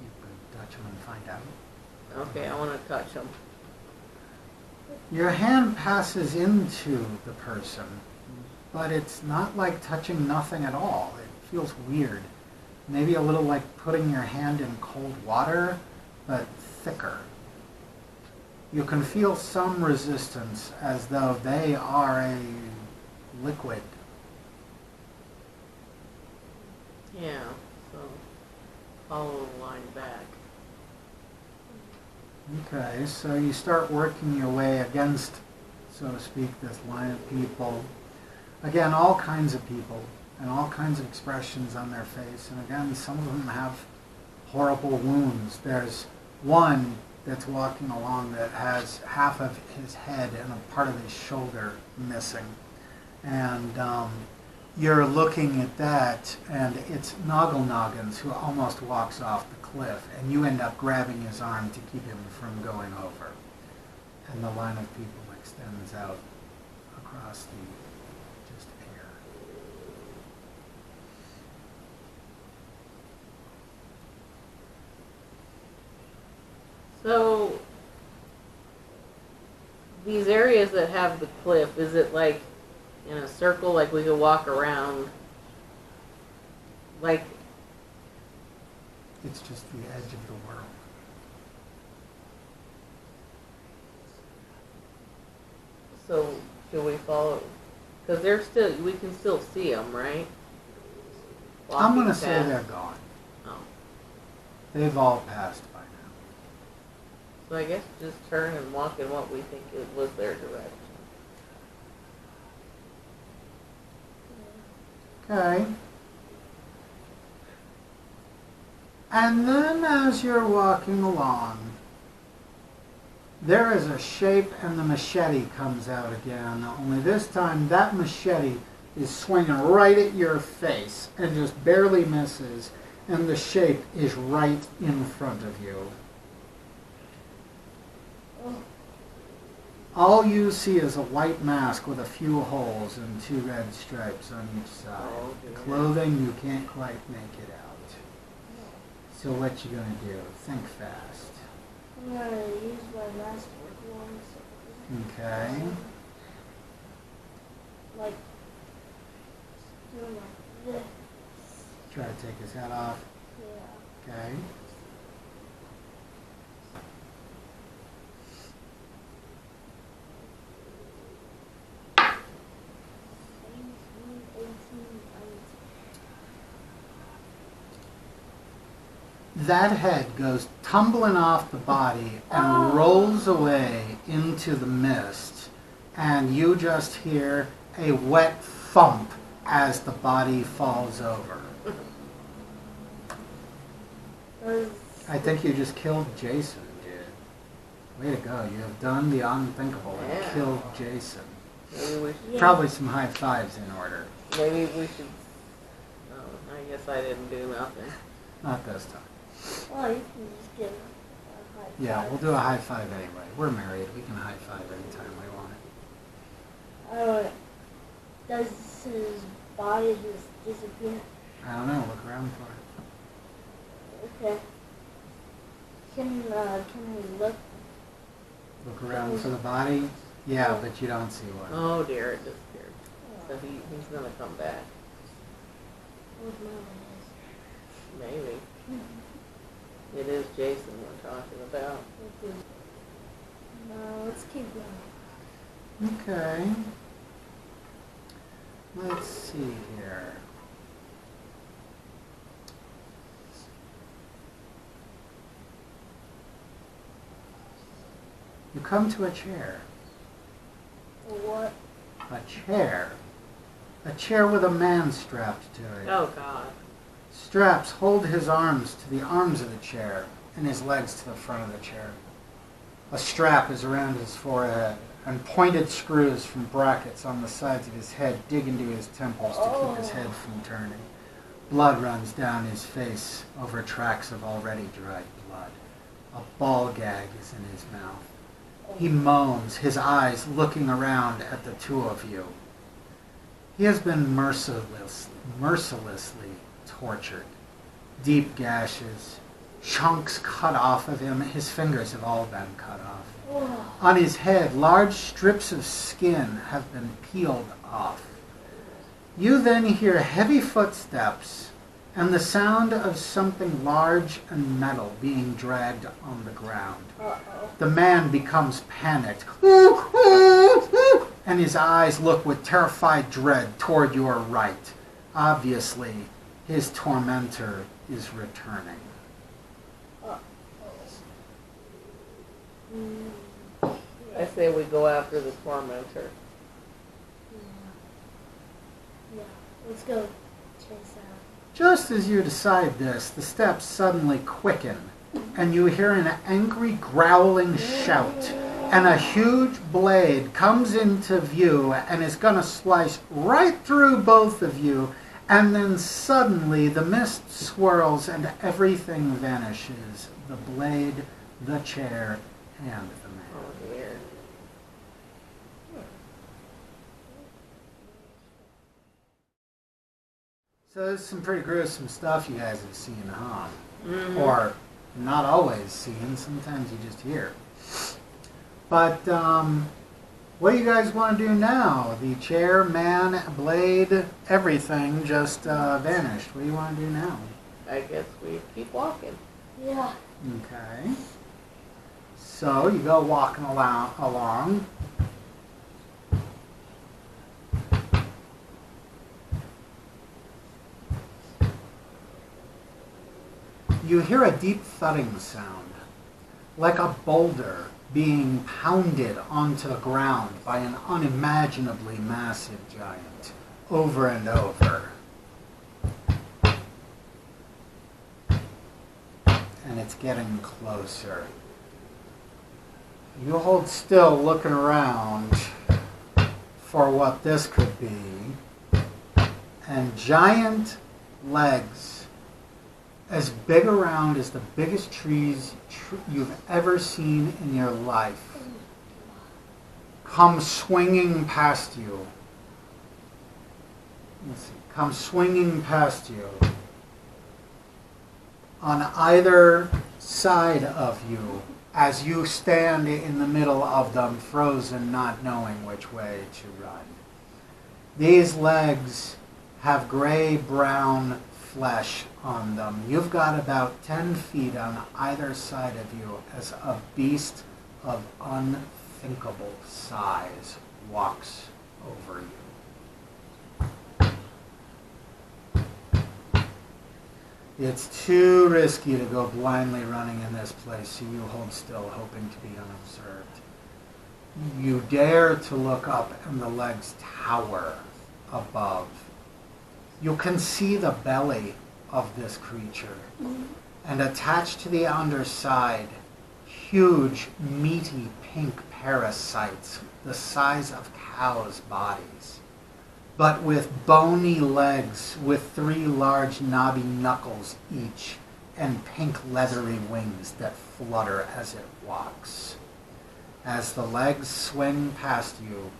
You can touch them and find out. Okay, I want to touch them. Your hand passes into the person, but it's not like touching nothing at all. It feels weird. Maybe a little like putting your hand in cold water, but thicker. You can feel some resistance as though they are a liquid. Yeah, so follow the line back. Okay, so you start working your way against, so to speak, this line of people. Again, all kinds of people and all kinds of expressions on their face. And again, some of them have horrible wounds. There's one that's walking along that has half of his head and a part of his shoulder missing. And you're looking at that, and it's Noggle-Noggins who almost walks off the cliff, and you end up grabbing his arm to keep him from going over. And the line of people extends out across the just air. So, these areas that have the cliff, is it like in a circle, like we could walk around, like, It's just the edge of the world. so should we follow? Because they're still, we can still see them, right? I'm going to Walking say past. they're gone. Oh. They've all passed by So I guess just turn and walk in what we think it was their direction. now. Okay. And then as you're walking along, there is a shape and the machete comes out again. Only this time that machete is swinging right at your face and just barely misses, and the shape is right in front of you. Oh, All you see is a white mask with a few holes and 2 red stripes on each side. Oh, The dear. clothing, you can't quite make it out. So what you gonna do? Think fast. I'm gonna use my last one. Okay. Like, do like this. Try to take his head off. Yeah. Okay. That head goes tumbling off the body and rolls away into the mist, and you just hear a wet thump as the body falls over. Does I think you just killed Jason, dude. Way to go. You have done the unthinkable and Yeah. killed Jason. Maybe we should. Yeah. Probably some high fives in order. Maybe we should. Oh, I guess I didn't do nothing. Not this time. Well, you can just give a high Yeah, five. we'll do a high five anyway. We're married. We can high five anytime we want it. Does his body just disappear? I don't know. Look around for it. Okay. Can we look? Look around for the body. Yeah, but you don't see one. Oh dear, it disappeared. So he's gonna come back. What mountain Maybe. It is Jason we're talking about. is? No, let's keep going. Okay. Let's see here. You come to a chair. What? A chair. A chair with a man strapped to it. Oh God. Straps hold his arms to the arms of the chair and his legs to the front of the chair. A strap is around his forehead, and pointed screws from brackets on the sides of his head dig into his temples to keep his head from turning. Blood runs down his face over tracks of already dried blood. A ball gag is in his mouth. He moans, his eyes looking around at the two of you. He has been mercilessly tortured. Deep gashes, chunks cut off of him. His fingers have all been cut off. On his head, large strips of skin have been peeled off. You then hear heavy footsteps and the sound of something large and metal being dragged on the ground. The man becomes panicked, and his eyes look with terrified dread toward your right. Obviously, his tormentor is returning. I say we go after the tormentor. Yeah. Let's go chase out. Just as you decide this, the steps suddenly quicken, and you hear an angry growling shout, and a huge blade comes into view and is going to slice right through both of you, and then suddenly the mist swirls and everything vanishes. The blade, the chair, and the man. Oh dear. So there's some pretty gruesome stuff you guys have seen, huh? Mm-hmm. Or not always seen, sometimes you just hear. But what do you guys want to do now? The chair, man, blade, everything just vanished. What do you want to do now? I guess we keep walking. Yeah. Okay. So you go walking along. You hear a deep thudding sound, like a boulder being pounded onto the ground by an unimaginably massive giant, over and over. And it's getting closer. You hold still, looking around for what this could be, and giant legs as big around as the biggest trees you've ever seen in your life come swinging past you. Let's see, come swinging past you on either side of you as you stand in the middle of them, frozen, not knowing which way to run. These legs have gray-brown flesh on them. You've got about 10 feet on either side of you as a beast of unthinkable size walks over you. It's too risky to go blindly running in this place, so you hold still, hoping to be unobserved. You dare to look up, and the legs tower above. You can see the belly of this creature. And attached to the underside, huge, meaty pink parasites the size of cows' bodies, but with bony legs with 3 large knobby knuckles each and pink leathery wings that flutter as it walks. As the legs swing past you,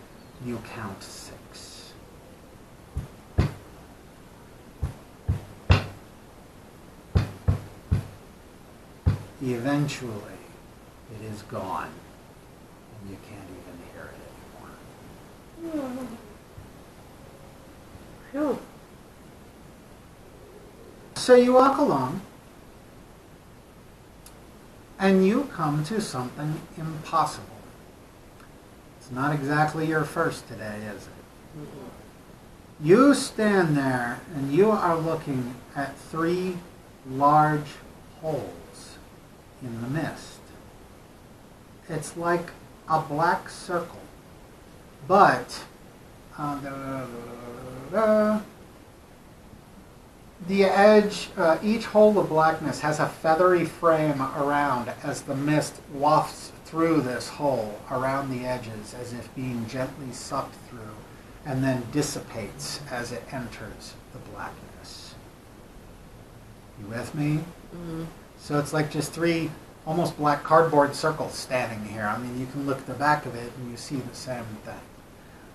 you count 6. Eventually, it is gone, and you can't even hear it anymore. Phew. So you walk along, and you come to something impossible. It's not exactly your first today, is it? Mm-mm. You stand there, and you are looking at 3 large holes in the mist. It's like a black circle, but the edge, each hole of blackness has a feathery frame around as the mist wafts through this hole around the edges as if being gently sucked through and then dissipates as it enters the blackness. You with me? Mm-hmm. So it's like just 3 almost black cardboard circles standing here. I mean, you can look at the back of it and you see the same thing.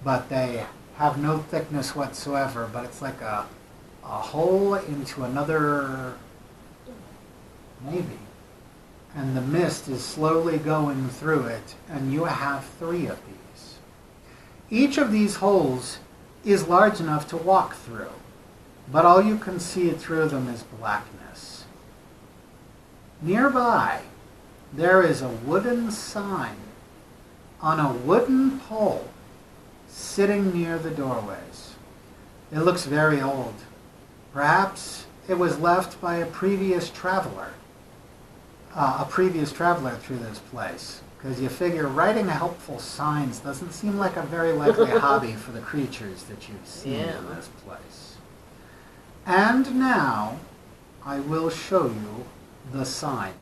But they have no thickness whatsoever, but it's like a hole into another, maybe. And the mist is slowly going through it, and you have 3 of these. Each of these holes is large enough to walk through, but all you can see through them is blackness. Nearby, there is a wooden sign on a wooden pole sitting near the doorways. It looks very old. Perhaps it was left by a previous traveler through this place. Because you figure writing helpful signs doesn't seem like a very likely hobby for the creatures that you've seen in this place. And now, I will show you the sign.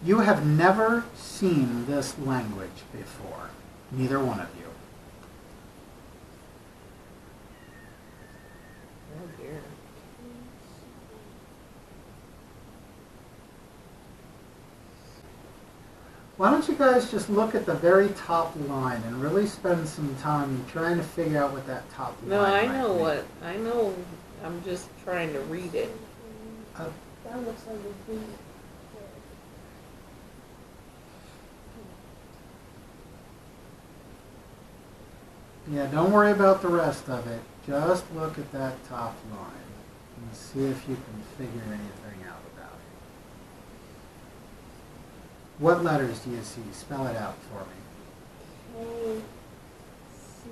You have never seen this language before, neither one of you. Oh dear. Why don't you guys just look at the very top line and really spend some time trying to figure out what that top line No, I might know be. what. I know. I'm just trying to read it. That looks like a bee. Yeah, don't worry about the rest of it. Just look at that top line and see if you can figure anything out about it. What letters do you see? Spell it out for me. K C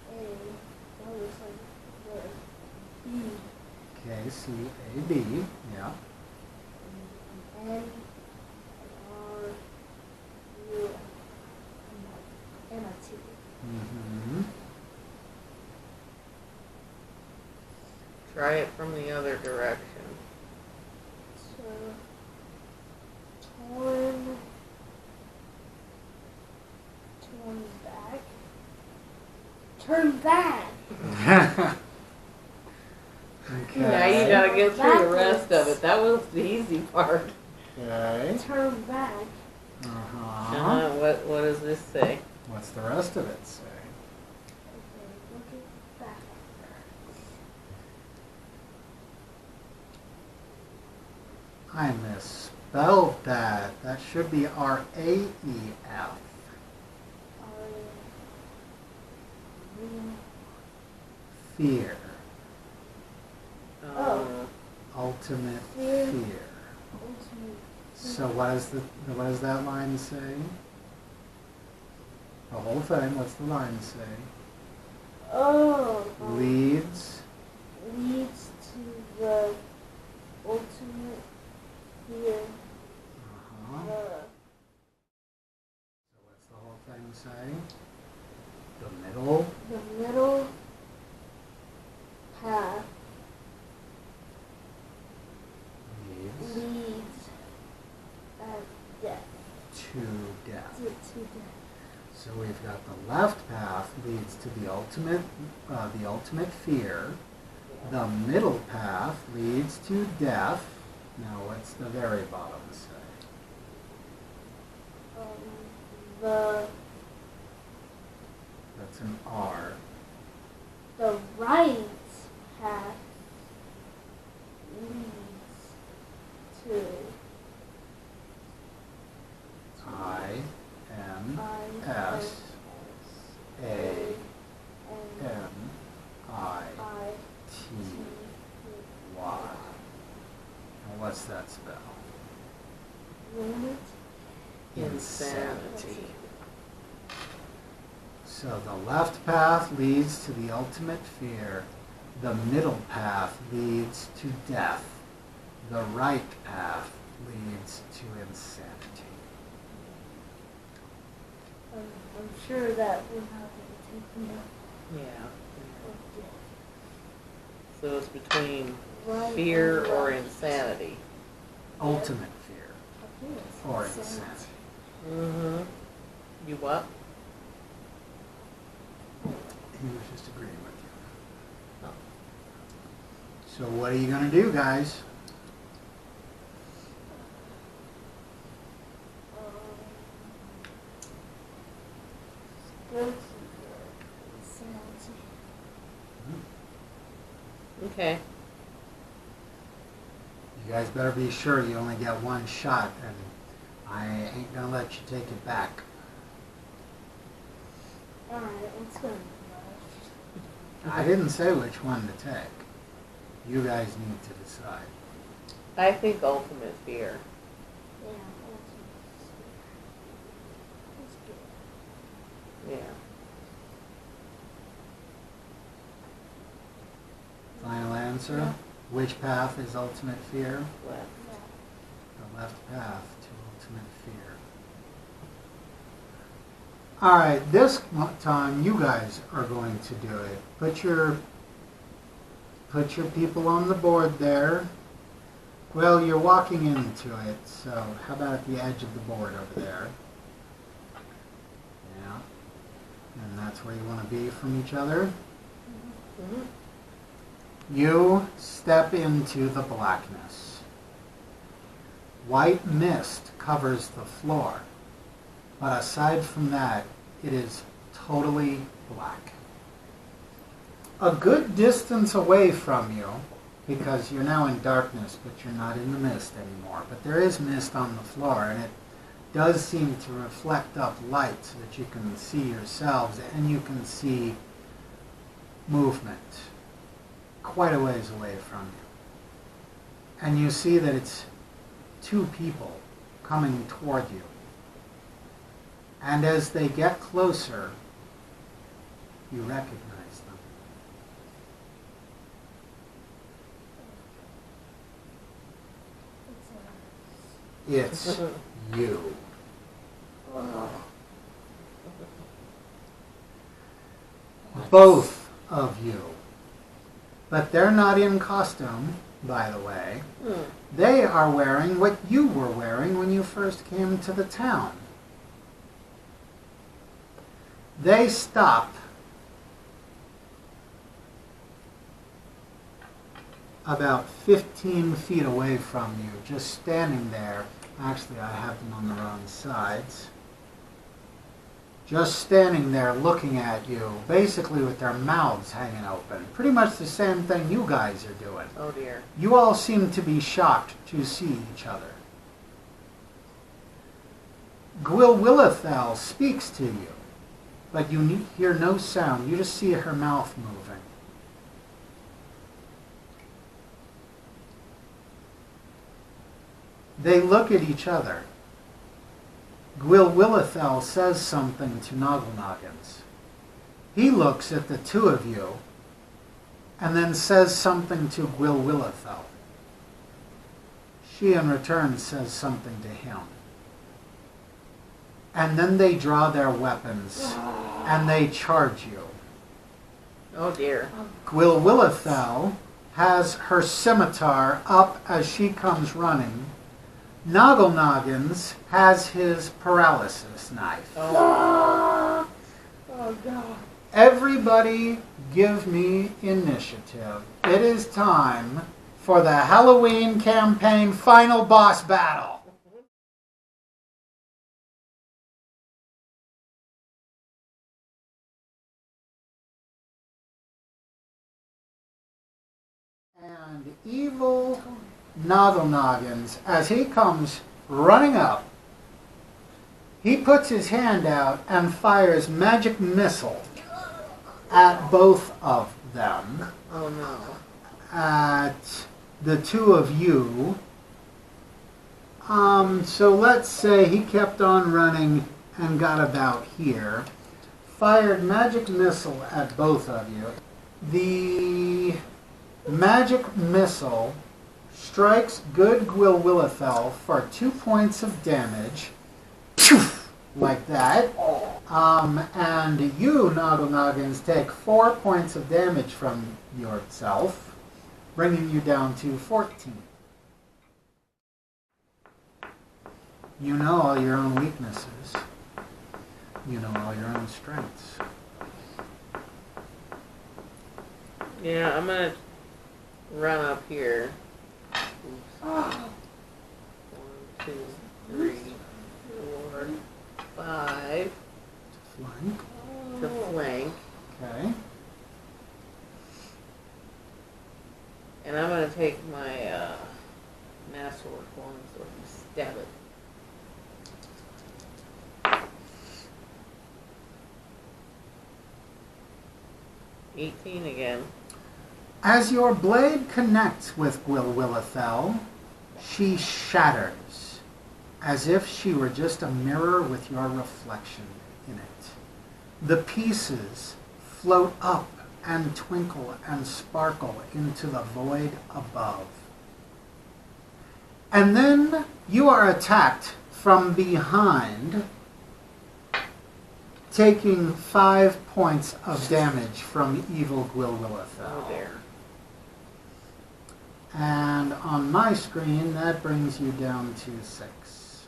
A. That looks like the B. K-C-A-B, yeah. N R U and a T. Mm-hmm. Try it from the other direction. So turn back. Turn back. Okay. Now you gotta get through the rest of it. That was the easy part. Okay. Turn back. Uh-huh. What does this say? What's the rest of it say? Okay, look at that. I misspelled that. That should be R-A-E-F. Fear. Oh. Ultimate Fear. fear. So what does that line say? The whole thing, what's the line say? Oh. Leads. Leads to the ultimate fear to death. So we've got the left path leads to the ultimate fear. The middle path leads to death. Now what's the very bottom say? The That's an R. the right path leads to I-M-S-A-N-I-T-Y. Now what's that spell? limit. Insanity. So the left path leads to the ultimate fear. The middle path leads to death. The right path leads to insanity. I'm sure that will have to take enough Yeah. of death. So it's between Right fear and or left. insanity. Ultimate fear I think it's or insanity. insanity. Mm-hmm. You what? He was just agreeing with you. Oh. So what are you going to do, guys? Go to the insanity. Okay. You guys better be sure you only get one shot, and I ain't going to let you take it back. Alright, let's go. I didn't say which one to take. You guys need to decide. I think ultimate fear. Yeah, let's go. Yeah. Final answer? Yeah. Which path is ultimate fear? Left. The left path to ultimate fear. Alright, this time you guys are going to do it. Put your people on the board there. Well, you're walking into it, so how about at the edge of the board over there? Yeah. And that's where you want to be from each other. Mm-hmm. You step into the blackness. White mist covers the floor, but aside from that, it is totally black. A good distance away from you, because you're now in darkness, but you're not in the mist anymore, but there is mist on the floor, and it does seem to reflect up light so that you can see yourselves and you can see movement quite a ways away from you. And you see that it's two people coming toward you. And as they get closer, you recognize them. It's you. Both of you. But they're not in costume, by the way. Hmm. They are wearing what you were wearing when you first came to the town. They stop about 15 feet away from you, just standing there. Actually, I have them on the wrong sides. Just standing there looking at you, basically with their mouths hanging open. Pretty much the same thing you guys are doing. Oh dear. You all seem to be shocked to see each other. Gwilwillithel speaks to you, but you hear no sound. You just see her mouth moving. They look at each other. Gwilwillithel says something to Nogglenoggins. He looks at the two of you and then says something to Gwilwillithel. She in return says something to him. And then they draw their weapons and they charge you. Oh dear. Gwilwillithel has her scimitar up as she comes running, Noggle Noggins has his paralysis knife. Oh. Oh God. Everybody give me initiative. It is time for the Halloween campaign final boss battle. And evil Noggle Noggins, as he comes running up, he puts his hand out and fires magic missile at both of them. Oh no. At the two of you. So let's say he kept on running and got about here. Fired magic missile at both of you. The magic missile strikes good Gwilwillithel for 2 points of damage. Like that. And you, Noggle Noggins, take 4 points of damage from yourself, bringing you down to 14. You know all your own weaknesses. You know all your own strengths. Yeah, I'm gonna run up here. Oops. 1, 2, 3, 4, 5 Flank. to flank. Okay. And I'm gonna take my masterwork longsword and stab it. $18 again. As your blade connects with Gwilwillithel, she shatters, as if she were just a mirror with your reflection in it. The pieces float up and twinkle and sparkle into the void above. And then you are attacked from behind, taking 5 points of damage from evil Gwilwillithel. Oh dear. And on my screen, that brings you down to 6.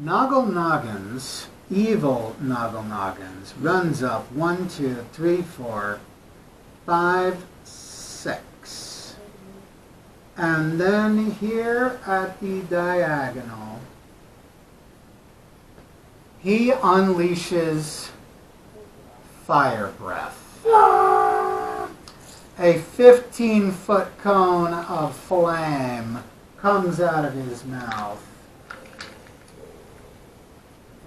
Noggle Noggins, evil Noggle Noggins, runs up 1, 2, 3, 4, 5, 6. And then here at the diagonal, he unleashes fire breath. A 15-foot cone of flame comes out of his mouth.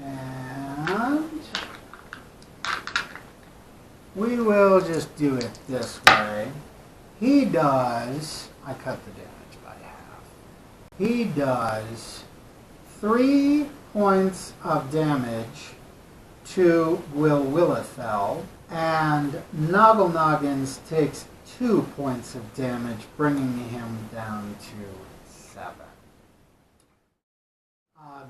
And we will just do it this way. He does, I cut the damage by half. He does 3 points of damage to Gwilwillithel, and Noggle Noggins takes 2 points of damage, bringing him down to 7.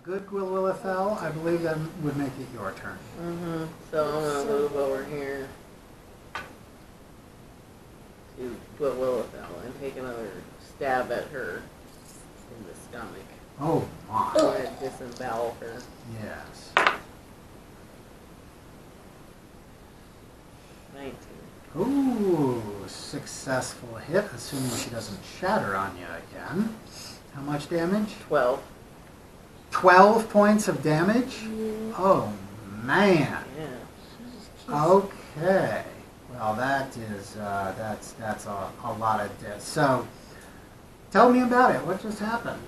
Good Gwilwillithel, I believe that would make it your turn. Mm-hmm. So I'm gonna move over here to Gwilwillithel and take another stab at her in the stomach. Oh I'm my. gonna disembowel her. Yes. 19. Ooh, successful hit, assuming she doesn't shatter on you again. How much damage? 12. 12 points of damage? Yeah. Oh, man. Yeah. Okay. Well, that is, that's a lot of death. So, tell me about it. What just happened?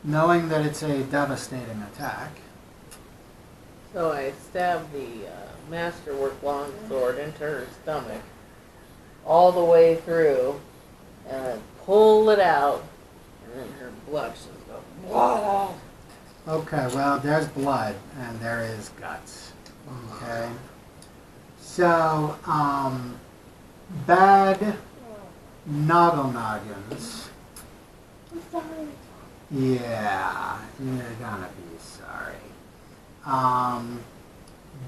Knowing that it's a devastating attack. So I stabbed the masterwork longsword into her stomach all the way through, and I pulled it out, and then her blood just go, whoa. Okay, well, there's blood and there is guts. Okay. So, bad Noggle Noggins. I'm sorry. Yeah, you're gonna be sorry.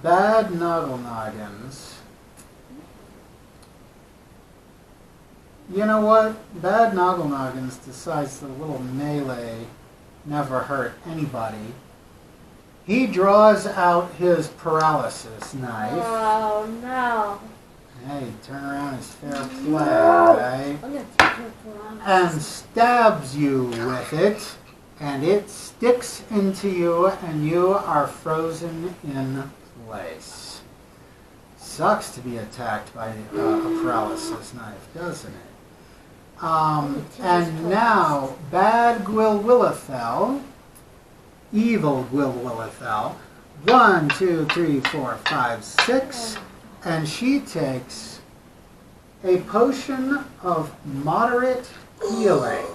Bad Noggle Noggins. You know what? Bad Nogglenoggins decides the little melee never hurt anybody. He draws out his paralysis knife. Oh no. Hey, turn around is fair play, No. right? I'm gonna take your paralysis. And stabs you with it, and it sticks into you, and you are frozen in place. Sucks to be attacked by a paralysis knife, doesn't it? And now, bad Gwilwillithel, evil Gwilwillithel, 1, 2, 3, 4, 5, 6, and she takes a potion of moderate healing.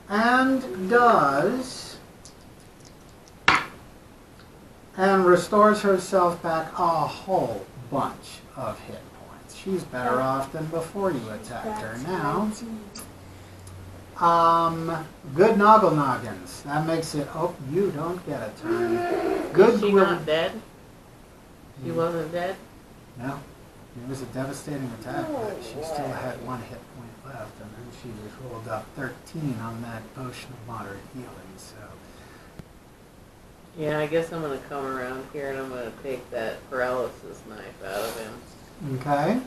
And does, and restores herself back a whole bunch of hit points. She's better off than before you attacked her now. Good Nogglenoggins. That makes it, oh, you don't get a turn. Good Is she not dead? She wasn't dead? No. It was a devastating attack, but she still had 1 hit point left, and then she just rolled up 13 on that potion of moderate healing, so. Yeah, I guess I'm going to come around here and I'm going to take that paralysis knife out of him. Okay.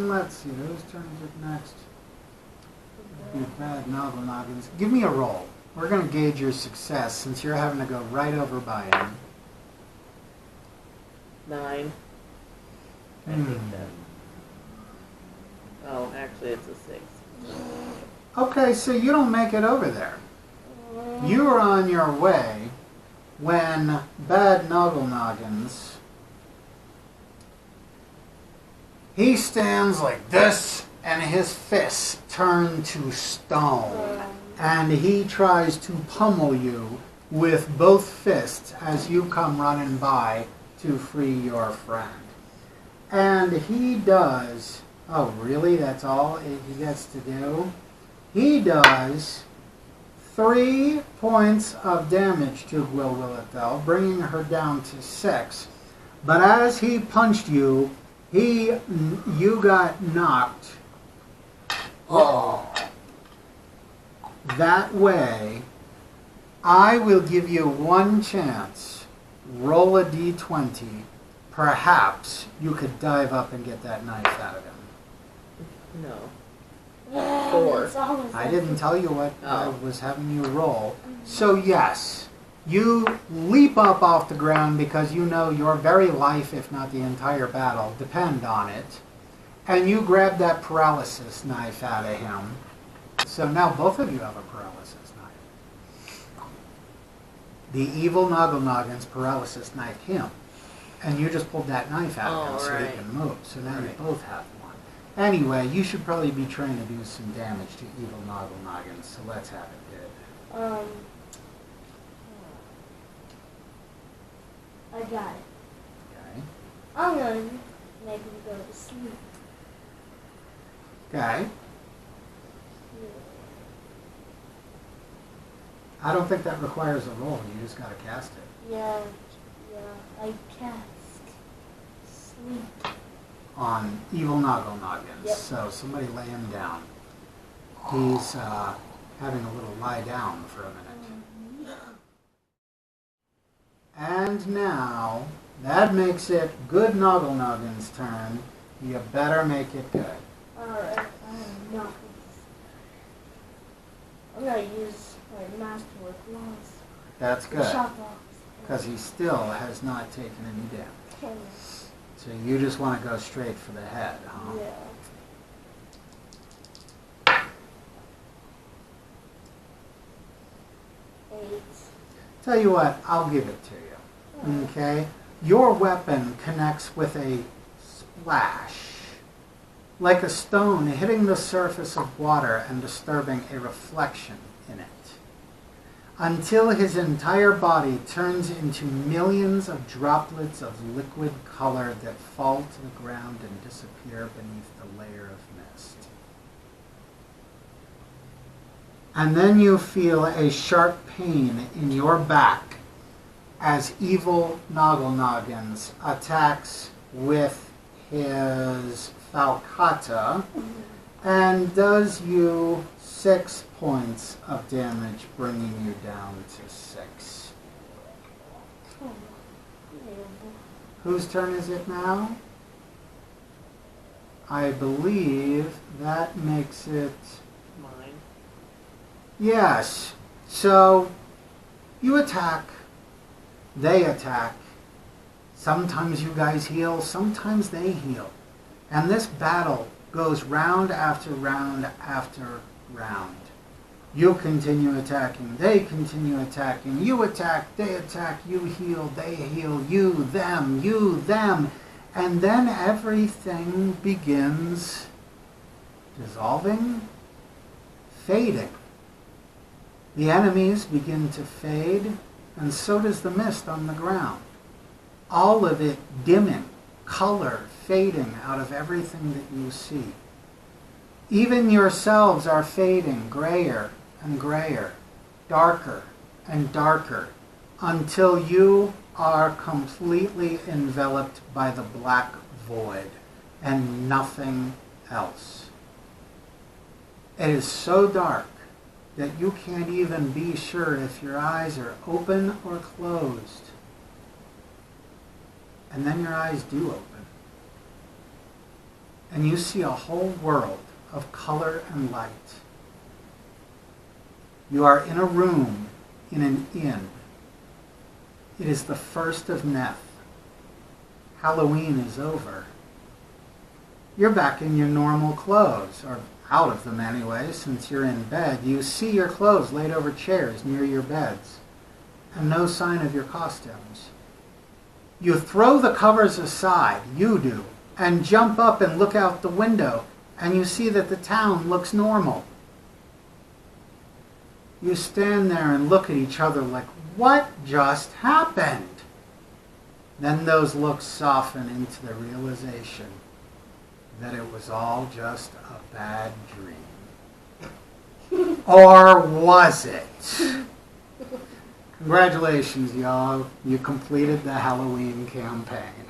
Let's see, whose turn is it next? Be bad Nogglenoggins. Give me a roll. We're going to gauge your success since you're having to go right over by him. 9. I Hmm. think that. Oh, actually it's a 6. Okay, so you don't make it over there. You are on your way when bad Nogglenoggins, he stands like this and his fists turn to stone and he tries to pummel you with both fists as you come running by to free your friend. And he does, oh really, that's all he gets to do? He does 3 points of damage to Gwilwillithel, bringing her down to 6. But as he punched you, you got knocked. Oh. That way, I will give you 1 chance. Roll a d20. Perhaps you could dive up and get that knife out of him. No. Yeah, 4. it's always I like didn't tell you what I Oh. was having you roll. So yes, you leap up off the ground because you know your very life, if not the entire battle, depend on it. And you grab that paralysis knife out of him. So now both of you have a paralysis knife. The evil Nogglenoggins paralysis knifed him. And you just pulled that knife out of him so he right. can move. So now you Right. both have one. Anyway, you should probably be trying to do some damage to evil Nogglenoggins, so let's have it, dude. I got it. Okay. I'm gonna make him go to sleep. Okay. I don't think that requires a roll. You just gotta cast it. Yeah, I cast sleep. On evil Nogglenoggins. Yep. So somebody lay him down. He's having a little lie down for a minute. And now, that makes it good Nogglenoggins' turn. You better make it good. Alright, I'm not. I'm gonna use my master with loss. That's good. Shot box. Because he still has not taken any damage. So you just want to go straight for the head, huh? Yeah. Tell you what, I'll give it to you. Okay? Your weapon connects with a splash, like a stone hitting the surface of water and disturbing a reflection in it, until his entire body turns into millions of droplets of liquid color that fall to the ground and disappear beneath the layer of mist. And then you feel a sharp pain in your back as evil Nogglenoggins attacks with his falcata and does you 6 points of damage, bringing you down to 6. Oh, Whose turn is it now? I believe that makes it... Mine. Yes. So, you attack. They attack. Sometimes you guys heal, sometimes they heal. And this battle goes round after round after round. You continue attacking, they continue attacking, you attack, they attack, you heal, they heal, you, them. And then everything begins dissolving, fading. The enemies begin to fade, and so does the mist on the ground. All of it dimming, color fading out of everything that you see. Even yourselves are fading, grayer and grayer, darker and darker, until you are completely enveloped by the black void and nothing else. It is so dark that you can't even be sure if your eyes are open or closed. And then your eyes do open. And you see a whole world of color and light. You are in a room in an inn. It is the 1st of Neth. Halloween is over. You're back in your normal clothes, or out of them anyway, since you're in bed. You see your clothes laid over chairs near your beds, and no sign of your costumes. You throw the covers aside, you do, and jump up and look out the window, and you see that the town looks normal. You stand there and look at each other like, what just happened? Then those looks soften into the realization that it was all just a bad dream. Or was it? Congratulations, y'all. You completed the Halloween campaign.